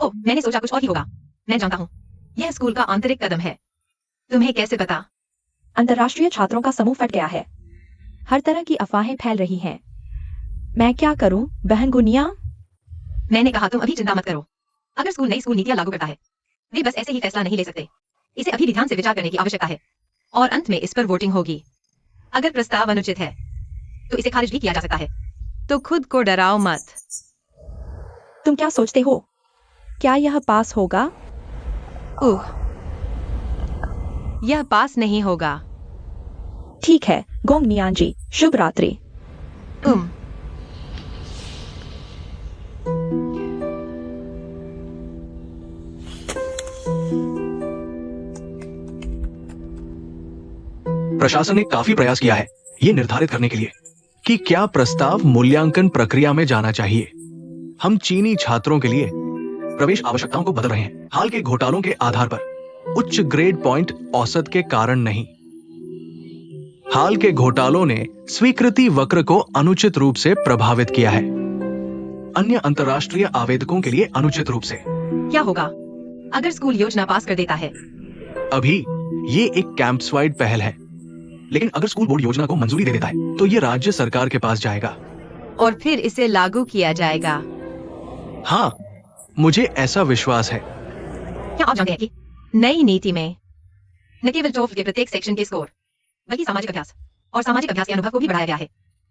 ओह, मैंने सोचा कुछ और ही होगा। मैं जानता हूँ, यह स्कूल का आंतरिक कदम है। तुम्हें कैसे पता? अंतर्राष्ट्रीय छात्रों का समूह फट गया है। हर तरह की अफवाहें फैल रही हैं। मैं क्या करूं, बहन गुनिया? मैंने कहा तुम अभी चिंता मत करो। अगर स्कूल नई स्कूल नीतियां लागू करता है, वे बस ऐसे ही फैसला नहीं ले सकते। इसे अभी भी ध्यान से विचार करने की आवश्यकता है और अंत में इस पर वोटिंग होगी। अगर प्रस्ताव अनुचित है तो इसे खारिज भी किया जा सकता है। तो खुद को डराओ मत। तुम क्या सोचते हो? क्या यह पास होगा? यह पास नहीं होगा। ठीक है, गोंग नियान जी, शुभ रात्रि। प्रशासन ने काफी प्रयास किया है ये निर्धारित करने के लिए कि क्या प्रस्ताव मूल्यांकन प्रक्रिया में जाना चाहिए। हम चीनी छात्रों के लिए प्रवेश आवश्यकताओं को बदल रहे हैं, हाल के घोटालों के आधार पर, उच्च ग्रेड पॉइंट औसत के कारण नहीं। हाल के घोटालों ने स्वीकृति वक्र को अनुचित रूप से प्रभावित किया है, अन्य अंतर्राष्ट्रीय आवेदकों के लिए अनुचित रूप से। क्या होगा अगर स्कूल योजना पास कर देता है? अभी ये एक कैंपसवाइड पहल है, लेकिन अगर स्कूल बोर्ड योजना को मंजूरी दे देता है तो ये राज्य सरकार के पास जाएगा और फिर इसे लागू किया जाएगा। हाँ, मुझे ऐसा विश्वास है। क्या आप जानते हैं कि नई नीति में न केवल टॉप के प्रत्येक सेक्शन के स्कोर, बल्कि सामाजिक अभ्यास और सामाजिक अभ्यास के अनुभव को भी बढ़ाया गया है,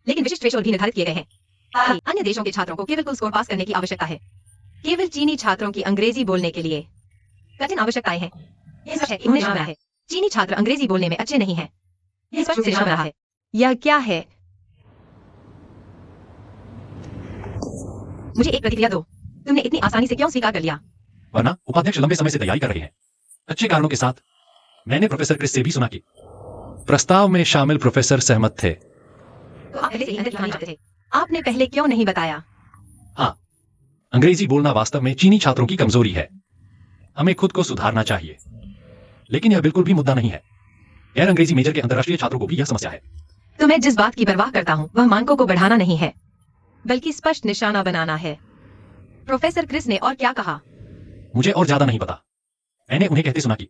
लेकिन विशिष्ट थ्रेशोल्ड भी निर्धारित किए गए हैं। अन्य देशों के छात्रों को केवल कुल स्कोर पास करने की आवश्यकता है। केवल चीनी छात्रों की अंग्रेजी बोलने के लिए कठिन आवश्यकताएं हैं। यह सच है कि उन्हें जाना है चीनी छात्र अंग्रेजी बोलने में अच्छे नहीं हैं। यह स्पष्ट रूप से रहा है। यह क्या है? मुझे एक प्रतिक्रिया दो। तुमने इतनी आसानी से क्यों स्वीकार कर लिया? वरना उपाध्यक्ष लंबे समय से तैयारी कर रहे हैं, अच्छे कारणों के साथ। मैंने प्रोफेसर क्रिस से भी सुना कि प्रस्ताव में शामिल प्रोफेसर सहमत थे। तो आप पहले से ही अंदर की कहानी जानते थे। आपने पहले क्यों नहीं बताया? हाँ, अंग्रेजी बोलना वास्तव में चीनी छात्रों की कमजोरी है। हमें खुद को सुधारना चाहिए, लेकिन यह बिल्कुल भी मुद्दा नहीं है। गैर अंग्रेजी मेजर के अंतर्राष्ट्रीय छात्रों को भी यह समस्या है। तो मैं जिस बात की परवाह करता हूँ वह मानकों को बढ़ाना नहीं है, बल्कि स्पष्ट निशाना बनाना है। प्रोफेसर क्रिस ने और क्या कहा? मुझे और ज्यादा नहीं पता। मैंने उन्हें कहते सुना कि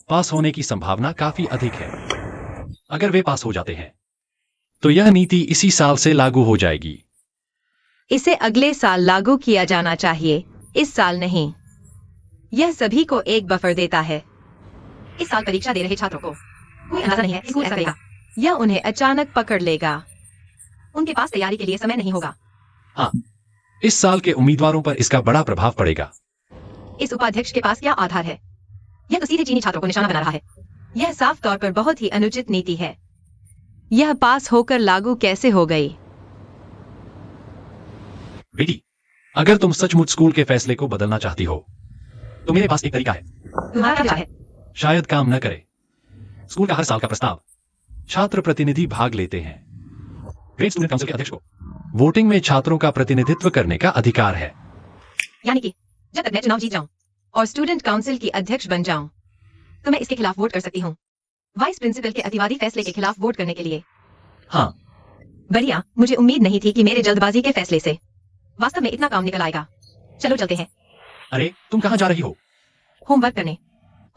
पास होने की संभावना काफी अधिक है। अगर वे पास हो जाते हैं तो यह नीति इसी साल से लागू हो जाएगी। इसे अगले साल लागू किया जाना चाहिए, इस साल नहीं। यह सभी को एक बफर देता है। इस साल परीक्षा दे रहे छात्रों को कोई अंदाजा नहीं है स्कूल ऐसा करेगा। यह उन्हें अचानक पकड़ लेगा। उनके पास तैयारी के लिए समय नहीं होगा। हाँ, इस साल के उम्मीदवारों पर इसका बड़ा प्रभाव पड़ेगा। इस उपाध्यक्ष के पास क्या आधार है? यह तो सीधे चीनी छात्रों को निशाना बना रहा है। यह साफ तौर पर बहुत ही अनुचित नीति है। यह पास होकर लागू कैसे हो गई? बेटी, अगर तुम सचमुच स्कूल के फैसले को बदलना चाहती हो तो मेरे पास एक तरीका है। तुम्हारा क्या है? शायद काम न करे। स्कूल का हर साल का प्रस्ताव छात्र प्रतिनिधि भाग लेते हैं। ग्रेड स्टूडेंट काउंसिल के अध्यक्ष को वोटिंग में छात्रों का प्रतिनिधित्व करने का अधिकार है। यानी कि जब तक मैं चुनाव जीत जाऊं और स्टूडेंट काउंसिल की अध्यक्ष बन जाऊं तो मैं इसके खिलाफ वोट कर सकती हूँ, वाइस प्रिंसिपल के अतिवादी फैसले के खिलाफ वोट करने के लिए। हाँ, बढ़िया। मुझे उम्मीद नहीं थी कि मेरे जल्दबाजी के फैसले से वास्तव में इतना काम निकल आएगा। चलो चलते हैं। अरे तुम कहाँ जा रही हो? होमवर्क करने।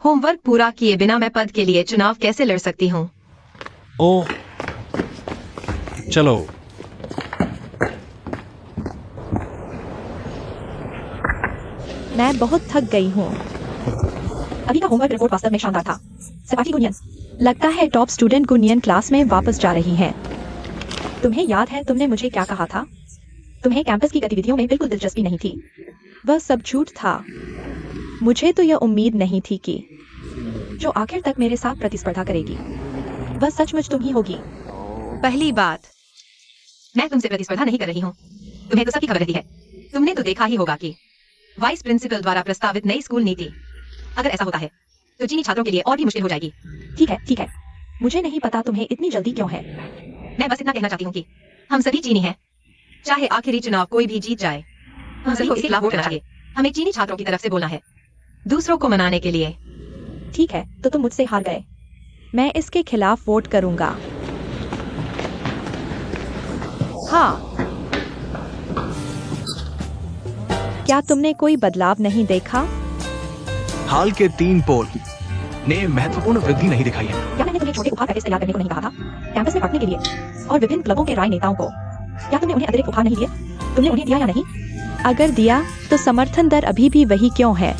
होमवर्क पूरा किए बिना मैं पद के लिए चुनाव कैसे लड़ सकती हूँ? ओह, चलो। मैं बहुत थक गई हूँ। अभी का होमवर्क रिपोर्ट वास्तव में शानदार था। सपाटी गुनियन, लगता है टॉप स्टूडेंट गुनियन क्लास में वापस जा रही हैं। तुम्हें याद है तुमने मुझे क्या कहा था? तुम्हें कैंपस की गतिविधियों में बिल्कुल दिलचस्पी नहीं थी। वह सब झूठ था। मुझे तो यह उम्मीद नहीं थी कि जो आखिर तक मेरे साथ प्रतिस्पर्धा करेगी वह सचमुच तुम ही होगी। पहली बात, मैं तुमसे प्रतिस्पर्धा नहीं कर रही हूँ। तुम्हें तो सबकी खबर रहती है। तुमने तो देखा ही होगा कि वाइस प्रिंसिपल द्वारा प्रस्तावित नई स्कूल नीति, अगर ऐसा होता है तो चीनी छात्रों के लिए और भी मुश्किल हो जाएगी। ठीक है, मुझे नहीं पता तुम्हें इतनी जल्दी क्यों है। मैं बस इतना कहना चाहती हूँ कि हम सभी चीनी हैं। चाहे आखिरी चुनाव कोई भी जीत जाए, हम सभी को इसके खिलाफ वोट करना चाहिए। हमें चीनी छात्रों की तरफ से बोलना है, दूसरों को मनाने के लिए। ठीक है, तो तुम मुझसे हार गए। मैं इसके खिलाफ वोट करूंगा। हाँ, क्या तुमने कोई बदलाव नहीं देखा? हाल के 3 पोल ने महत्वपूर्ण वृद्धि नहीं दिखाई है। क्या मैंने तुम्हें छोटे उपहार पैकेज तैयार करने को नहीं कहा था? कैंपस में बांटने के लिए और विभिन्न क्लबों के राय नेताओं को क्या तुमने उन्हें अतिरिक्त उपहार नहीं दिए? तुमने उन्हें दिया या नहीं? अगर दिया तो समर्थन दर अभी भी वही क्यों है?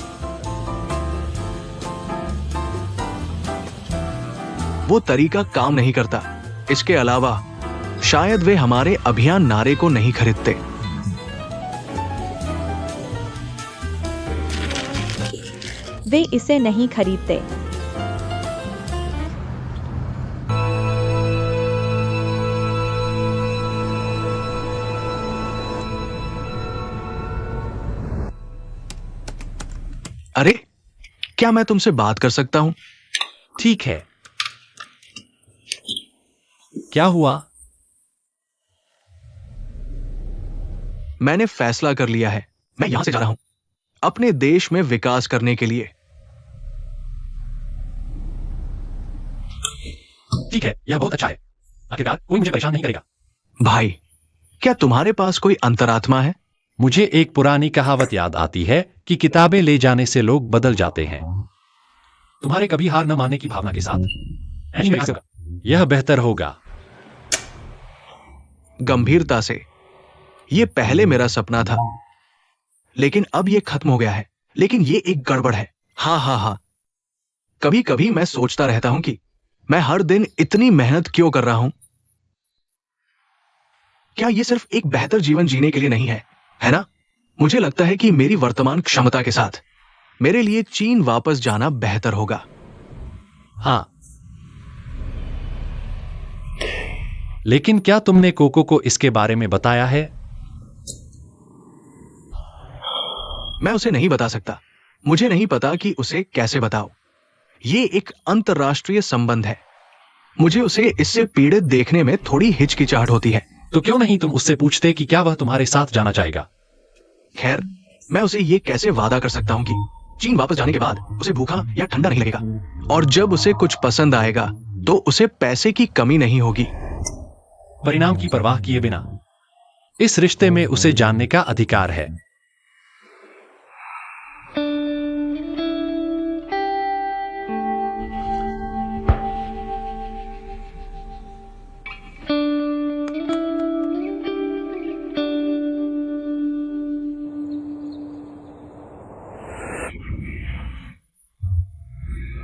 वो तरीका काम नहीं करता। इसके अलावा शायद वे हमारे अभियान नारे को नहीं खरीदते। वे इसे नहीं खरीदते। अरे, क्या मैं तुमसे बात कर सकता हूं? ठीक है, क्या हुआ? मैंने फैसला कर लिया है। मैं यहां से जा रहा हूं अपने देश में विकास करने के लिए। ठीक है, यह बहुत अच्छा है। आखिरकार कोई मुझे परेशान नहीं करेगा। भाई, क्या तुम्हारे पास कोई अंतरात्मा है? मुझे एक पुरानी कहावत याद आती है कि किताबें ले जाने से लोग बदल जाते हैं। तुम्हारे कभी हार न मानने की भावना के साथ यह बेहतर होगा। गंभीरता से, यह पहले मेरा सपना था, लेकिन अब यह खत्म हो गया है। लेकिन यह एक गड़बड़ है। हाँ, कभी कभी मैं सोचता रहता हूं कि मैं हर दिन इतनी मेहनत क्यों कर रहा हूं। क्या यह सिर्फ एक बेहतर जीवन जीने के लिए नहीं है, है ना? मुझे लगता है कि मेरी वर्तमान क्षमता के साथ मेरे लिए चीन वापस जाना बेहतर होगा। हाँ, लेकिन क्या तुमने कोको को इसके बारे में बताया है? मैं उसे नहीं बता सकता। मुझे नहीं पता कि उसे कैसे बताओ। ये एक अंतर्राष्ट्रीय संबंध है। मुझे उसे इससे पीड़ित देखने में थोड़ी हिचकिचाहट होती है। तो क्यों नहीं तुम उससे पूछते कि क्या वह तुम्हारे साथ जाना चाहेगा? खैर, मैं उसे ये कैसे वादा कर सकता हूं कि चीन वापस जाने के बाद उसे भूखा या ठंडा नहीं लगेगा, और जब उसे कुछ पसंद आएगा तो उसे पैसे की कमी नहीं होगी। परिणाम की परवाह किए बिना इस रिश्ते में उसे जानने का अधिकार है।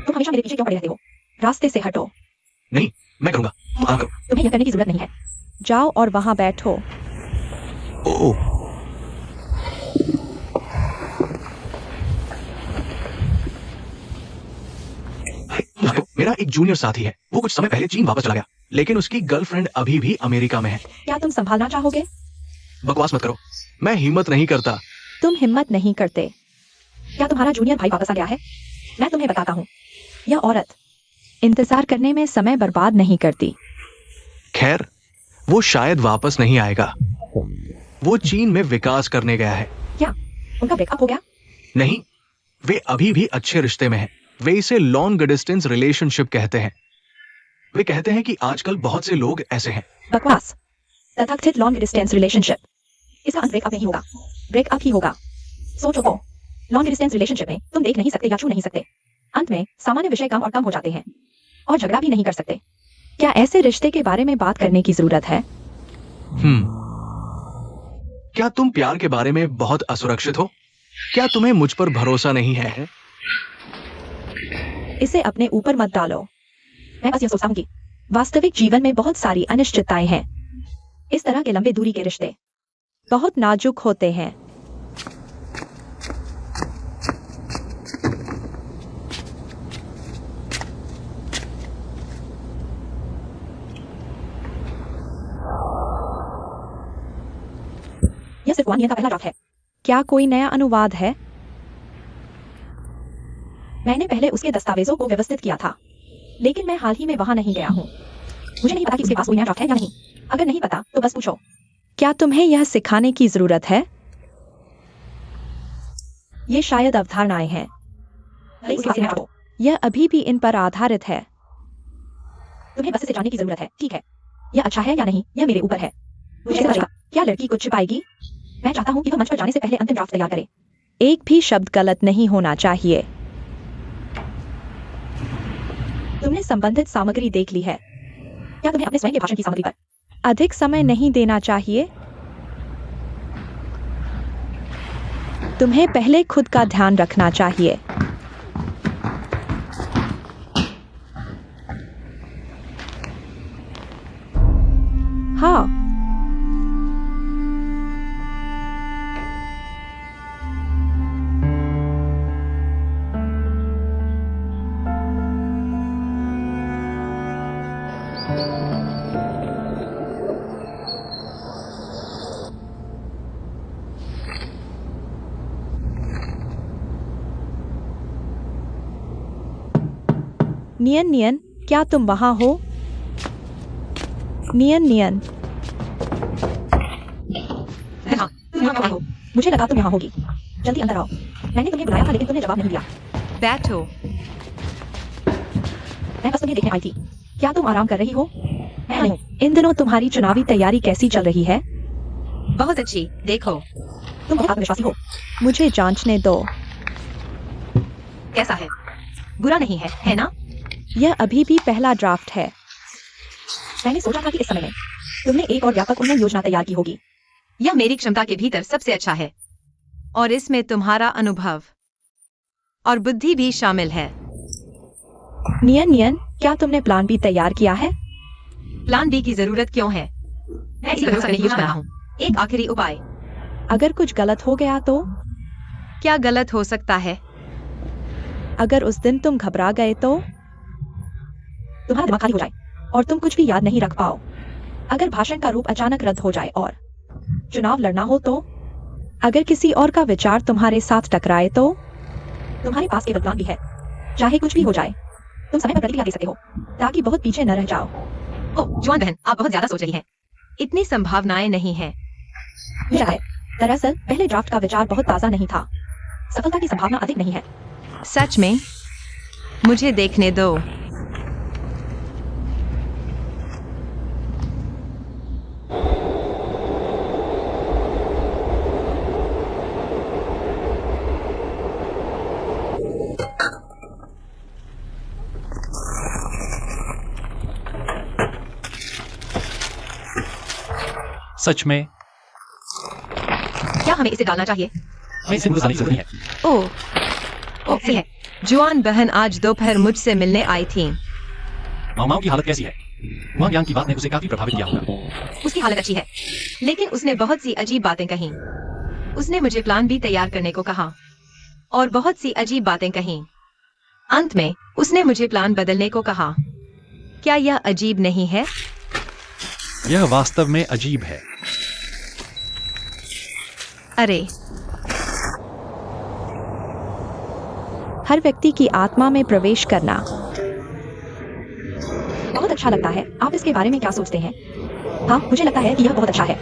तुम हमेशा मेरे पीछे क्यों पड़े रहते हो? रास्ते से हटो। नहीं, मैं करूंगा। तुम आराम करो। तुम्हें यह करने की जरूरत नहीं है। जाओ और वहां बैठो। ओह, मेरा एक जूनियर साथी है। वो कुछ समय पहले चीन वापस चला गया, लेकिन उसकी गर्लफ्रेंड अभी भी अमेरिका में है। क्या तुम संभालना चाहोगे? बकवास मत करो। मैं हिम्मत नहीं करता। तुम हिम्मत नहीं करते। क्या तुम्हारा जूनियर भाई वापस आ गया है? मैं तुम्हें बताता हूँ, यह औरत इंतजार करने में समय बर्बाद नहीं करती। खैर, वो शायद वापस नहीं आएगा। वो चीन में विकास करने गया है। क्या उनका ब्रेकअप हो गया? नहीं, वे अभी भी अच्छे रिश्ते में हैं। वे इसे लॉन्ग डिस्टेंस रिलेशनशिप कहते हैं। वे कहते हैं कि आजकल बहुत से लोग ऐसे हैं। बकवास। तथाकथित लॉन्ग डिस्टेंस रिलेशनशिप, इसका अंत ब्रेकअप नहीं होगा, ब्रेकअप ही होगा। सोचो तो, लॉन्ग डिस्टेंस रिलेशनशिप में तुम देख नहीं सकते या छू नहीं सकते। अंत में सामान्य विषय कम और कम हो जाते हैं और झगड़ा भी नहीं कर सकते। क्या ऐसे रिश्ते के बारे में बात करने की जरूरत है? क्या तुम प्यार के बारे में बहुत असुरक्षित हो? क्या तुम्हें मुझ पर भरोसा नहीं है? इसे अपने ऊपर मत डालो। मैं बस यह सोचता हूँ कि वास्तविक जीवन में बहुत सारी अनिश्चितताएं हैं। इस तरह के लंबे दूरी के रिश्ते बहुत नाजुक होते हैं। सिर्फ वानियन का पहला ड्राफ्ट है। क्या कोई नया अनुवाद है? मैंने पहले उसके दस्तावेजों को व्यवस्थित किया था, लेकिन मैं हाल ही में वहां नहीं गया हूं। मुझे नहीं पता कि उसके पास कोई नया ड्राफ्ट है या नहीं। अगर नहीं पता तो बस पूछो। क्या तुम्हें यह सिखाने की जरूरत है? ये शायद अवधारणाएं हैं। उसके पास नया ड्राफ्ट हो। यह अभी भी इन पर आधारित है। तुम्हें बस इसे जानने की जरूरत है, ठीक है? यह अच्छा है या नहीं, यह मेरे ऊपर है। मुझे कैसे लगेगा? क्या लड़की कुछ छिपाएगी? मैं चाहता हूँ कि वह मंच पर जाने से पहले अंतिम ड्राफ्ट तैयार करे। एक भी शब्द गलत नहीं होना चाहिए। तुमने संबंधित सामग्री देख ली है। क्या तुम्हें अपने स्वयं के भाषण की सामग्री पर अधिक समय नहीं देना चाहिए? तुम्हें पहले खुद का ध्यान रखना चाहिए। हाँ, नियन नियन, क्या तुम वहां हो? नियन नियन, हाँ, तुम यहाँ क्यों हो? मुझे लगा तुम यहाँ होगी। जल्दी अंदर आओ। मैंने तुम्हें बुलाया था लेकिन तुमने जवाब नहीं दिया। बैठो। मैं बस तुम्हें देखने आई थी। क्या तुम आराम कर रही हो? मैं नहीं। इन दिनों तुम्हारी चुनावी तैयारी कैसी चल रही है? बहुत अच्छी। देखो तुम बहुत आत्मविश्वासी हो। मुझे जांचने दो। कैसा है? बुरा नहीं है ना? यह अभी भी पहला ड्राफ्ट है। मैंने सोचा था कि इस समय में तुमने एक और व्यापक उन्नयन योजना तैयार की होगी। यह मेरी क्षमता के भीतर सबसे अच्छा है, और इसमें तुम्हारा अनुभव और बुद्धि भी शामिल है। नियन नियन, क्या तुमने प्लान बी तैयार किया है? प्लान बी की जरूरत क्यों है? मैं इसी पर भरोसा करने की योजना बना हूँ। एक आखिरी उपाय। अगर कुछ गलत हो गया तो? क्या गलत हो सकता है? अगर उस दिन तुम घबरा गए तो? तुम्हारा दिमाग खाली हो जाए और तुम कुछ भी याद नहीं रख पाओ। अगर भाषण का रूप अचानक रद्द हो जाए और चुनाव लड़ना हो तो? अगर किसी और का विचार तुम्हारे साथ टकराए तो? तुम्हारे पास केवल प्लान भी है। चाहे कुछ भी हो जाए, तुम समय पर प्रतिक्रिया दे सकते हो ताकि बहुत पीछे न रह जाओ। ओह जवान बहन, आप बहुत ज्यादा सोच रही हैं। इतनी संभावनाएं नहीं है। मुझे लगता है, दरअसल पहले ड्राफ्ट का विचार बहुत ताजा नहीं था। सफलता की संभावना अधिक नहीं है। सच में? मुझे देखने दो। सच में? क्या हमें इसे डालना चाहिए? मैं इसे गुजारने की जरूरत नहीं है। ओह सही है। जुआन बहन आज दोपहर मुझसे मिलने आई थी। मामाओं की हालत कैसी है? वहाँ ज्ञान की बात ने उसे काफी प्रभावित किया होगा। उसकी हालत अच्छी है, लेकिन उसने बहुत सी अजीब बातें कहीं। उसने मुझे प्लान बी तैयार करने को कहा और बहुत सी अजीब बातें कहीं। अंत में उसने मुझे प्लान बदलने को कहा। क्या यह अजीब नहीं है? यह वास्तव में अजीब है। अरे हर व्यक्ति की आत्मा में प्रवेश करना बहुत अच्छा लगता है। आप इसके बारे में क्या सोचते हैं? हाँ, मुझे लगता है कि यह बहुत अच्छा है।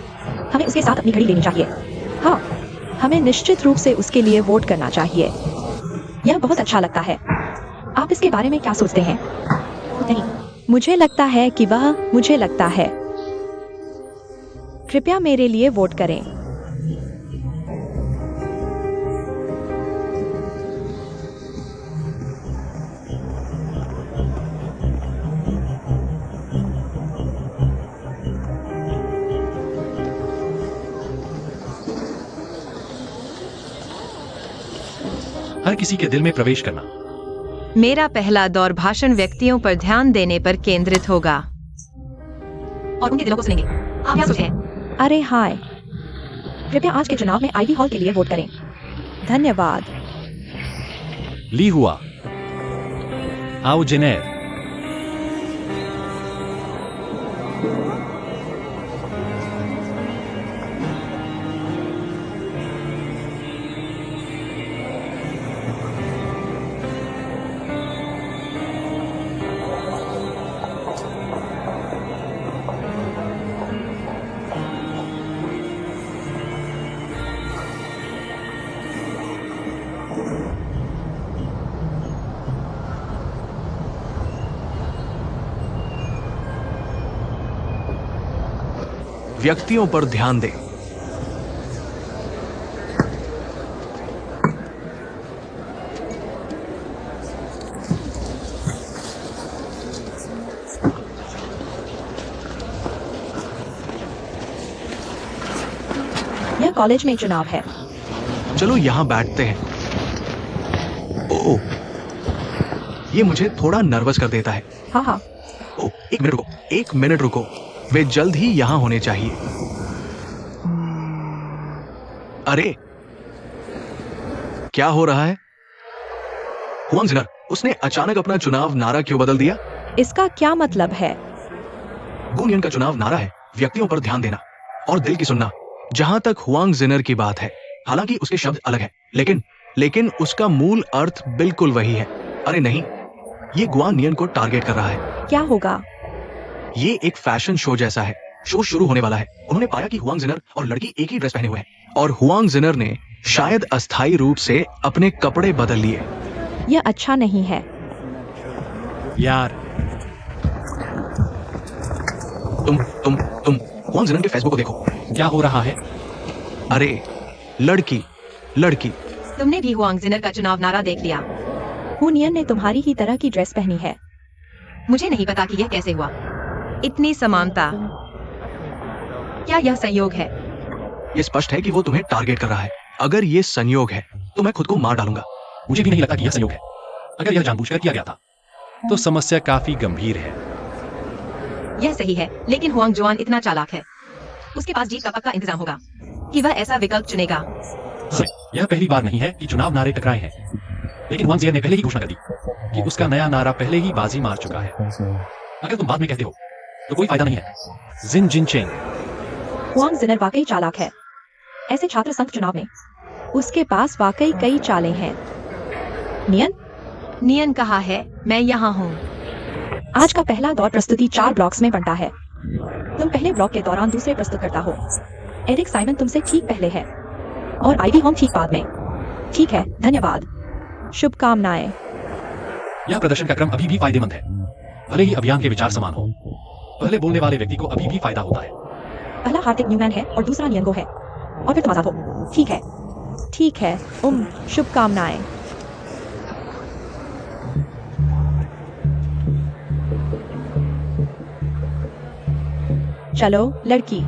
हमें उसके साथ अपनी घड़ी लेनी चाहिए। हाँ, हमें निश्चित रूप से उसके लिए वोट करना चाहिए। यह बहुत अच्छा लगता है। आप इसके बारे में क्या सोचते हैं? नहीं, मुझे लगता है कि मुझे लगता है। कृपया मेरे लिए वोट करें। हर किसी के दिल में प्रवेश करना। मेरा पहला दौर भाषण व्यक्तियों पर ध्यान देने पर केंद्रित होगा और उनके दिलों को सुनेंगे। आप क्या सोचते हैं? अरे हाय, कृपया आज के चुनाव में आईवी हॉल के लिए वोट करें। धन्यवाद। ली हुआ। आओ जेनेर। व्यक्तियों पर ध्यान दे। यह कॉलेज में चुनाव है। चलो यहाँ बैठते हैं। ओह, ये मुझे थोड़ा नर्वस कर देता है। हाँ हाँ, ओह, एक मिनट रुको। वे जल्द ही यहाँ होने चाहिए। अरे, क्या हो रहा है? हुआंग जिनर, उसने अचानक अपना चुनाव नारा क्यों बदल दिया? इसका क्या मतलब है? गुनियन का चुनाव नारा है व्यक्तियों पर ध्यान देना और दिल की सुनना। जहां तक हुआंग जिनर की बात है, हालांकि उसके शब्द अलग हैं, लेकिन उसका मूल अर्थ बिल्कुल वही है। अरे नहीं, ये गुआंग नियन को टारगेट कर रहा है। क्या होगा? ये एक फैशन शो जैसा है। शो शुरू होने वाला है। उन्होंने पाया कि हुआंग जिनर और लड़की एक ही ड्रेस पहने हुए हैं और हुआंग जिनर ने शायद अस्थायी रूप से अपने कपड़े बदल लिए। यह अच्छा नहीं है। यार, तुम हुआंग जिनर के फेसबुक को देखो। क्या हो रहा है? अरे, लड़की। तुमने भी हुआंग जिनर का चुनाव नारा देख लिया। हुनियन ने तुम्हारी ही तरह की ड्रेस पहनी है। मुझे नहीं पता कि यह कैसे हुआ। इतनी समानता। क्या यह संयोग है? ये स्पष्ट है कि वो तुम्हें टारगेट कर रहा है। अगर ये संयोग है तो मैं खुद को मार डालूंगा। मुझे भी नहीं लगता कि यह संयोग है। अगर यह जानबूझकर किया गया था तो समस्या काफी गंभीर है। यह सही है, लेकिन हुआंग जुआन इतना चालाक है। उसके पास जीत का पक्का इंतजाम होगा कि वह ऐसा विकल्प चुनेगा। यह पहली बार नहीं है कि चुनाव नारे टकराए हैं, लेकिन हुआंग जिनर ने पहले ही घोषणा कर दी कि उसका नया नारा पहले ही बाजी मार चुका है। अगर तुम बाद में कहते हो तो कोई फायदा नहीं है। जिन जिनचेंग, हुआंग जिनर वाकई चालाक है। ऐसे छात्र संघ चुनाव में उसके पास वाकई कई चालें हैं। नियन कहा है, मैं यहाँ हूँ। आज का पहला दौर प्रस्तुति 4 ब्लॉक्स में बंटा है। तुम पहले ब्लॉक के दौरान दूसरे प्रस्तुतकर्ता हो। एरिक साइमन तुमसे ठीक पहले है और आईवी होम ठीक बाद में। ठीक है, धन्यवाद। शुभकामनाएं। यह प्रदर्शन का क्रम अभी भी फायदेमंद है, भले ही अभियान के विचार समान हो। पहले बोलने वाले व्यक्ति को अभी भी फायदा होता है। पहला हार्दिक न्यूमैन है और दूसरा नियंगो है और फिर तुम आजाद हो। ठीक है। शुभकामनाएं। चलो लड़की,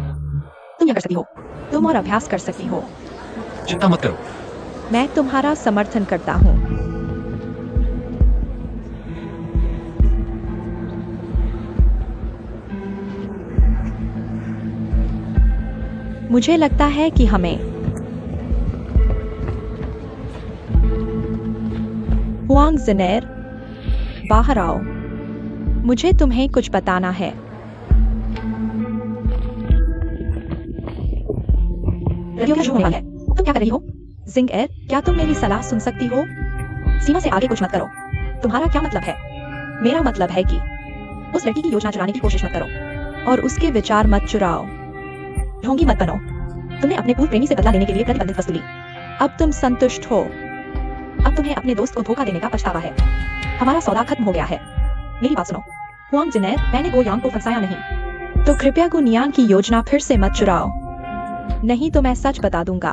तुम यह कर सकती हो। तुम और अभ्यास कर सकती हो। चिंता मत करो। मैं तुम्हारा समर्थन करता हूँ। मुझे लगता है कि हमें हुआंग जिनर, बाहर आओ। मुझे तुम्हें कुछ बताना है। प्रतियोगिता शुरू होने वाली है। तुम क्या कर रही हो? जिंगएर, क्या तुम मेरी सलाह सुन सकती हो? सीमा से आगे कुछ मत करो। तुम्हारा क्या मतलब है? मेरा मतलब है कि उस लड़की की योजना चुराने की कोशिश मत करो और उसके विचार मत चुराओ। ढोंगी मत बनो। तुमने अपने पूर्व प्रेमी से बदला लेने के लिए प्रतिबंधित वस्तु ली। अब तुम संतुष्ट हो। अब तुम्हें अपने दोस्त को धोखा देने का पछतावा है। हमारा सौदा खत्म हो गया है। मेरी बात सुनो हुआंग जिनर, मैंने गो यांग को फंसाया नहीं, तो कृपया गो नियान की योजना फिर से मत चुराओ, नहीं तो मैं सच बता दूंगा।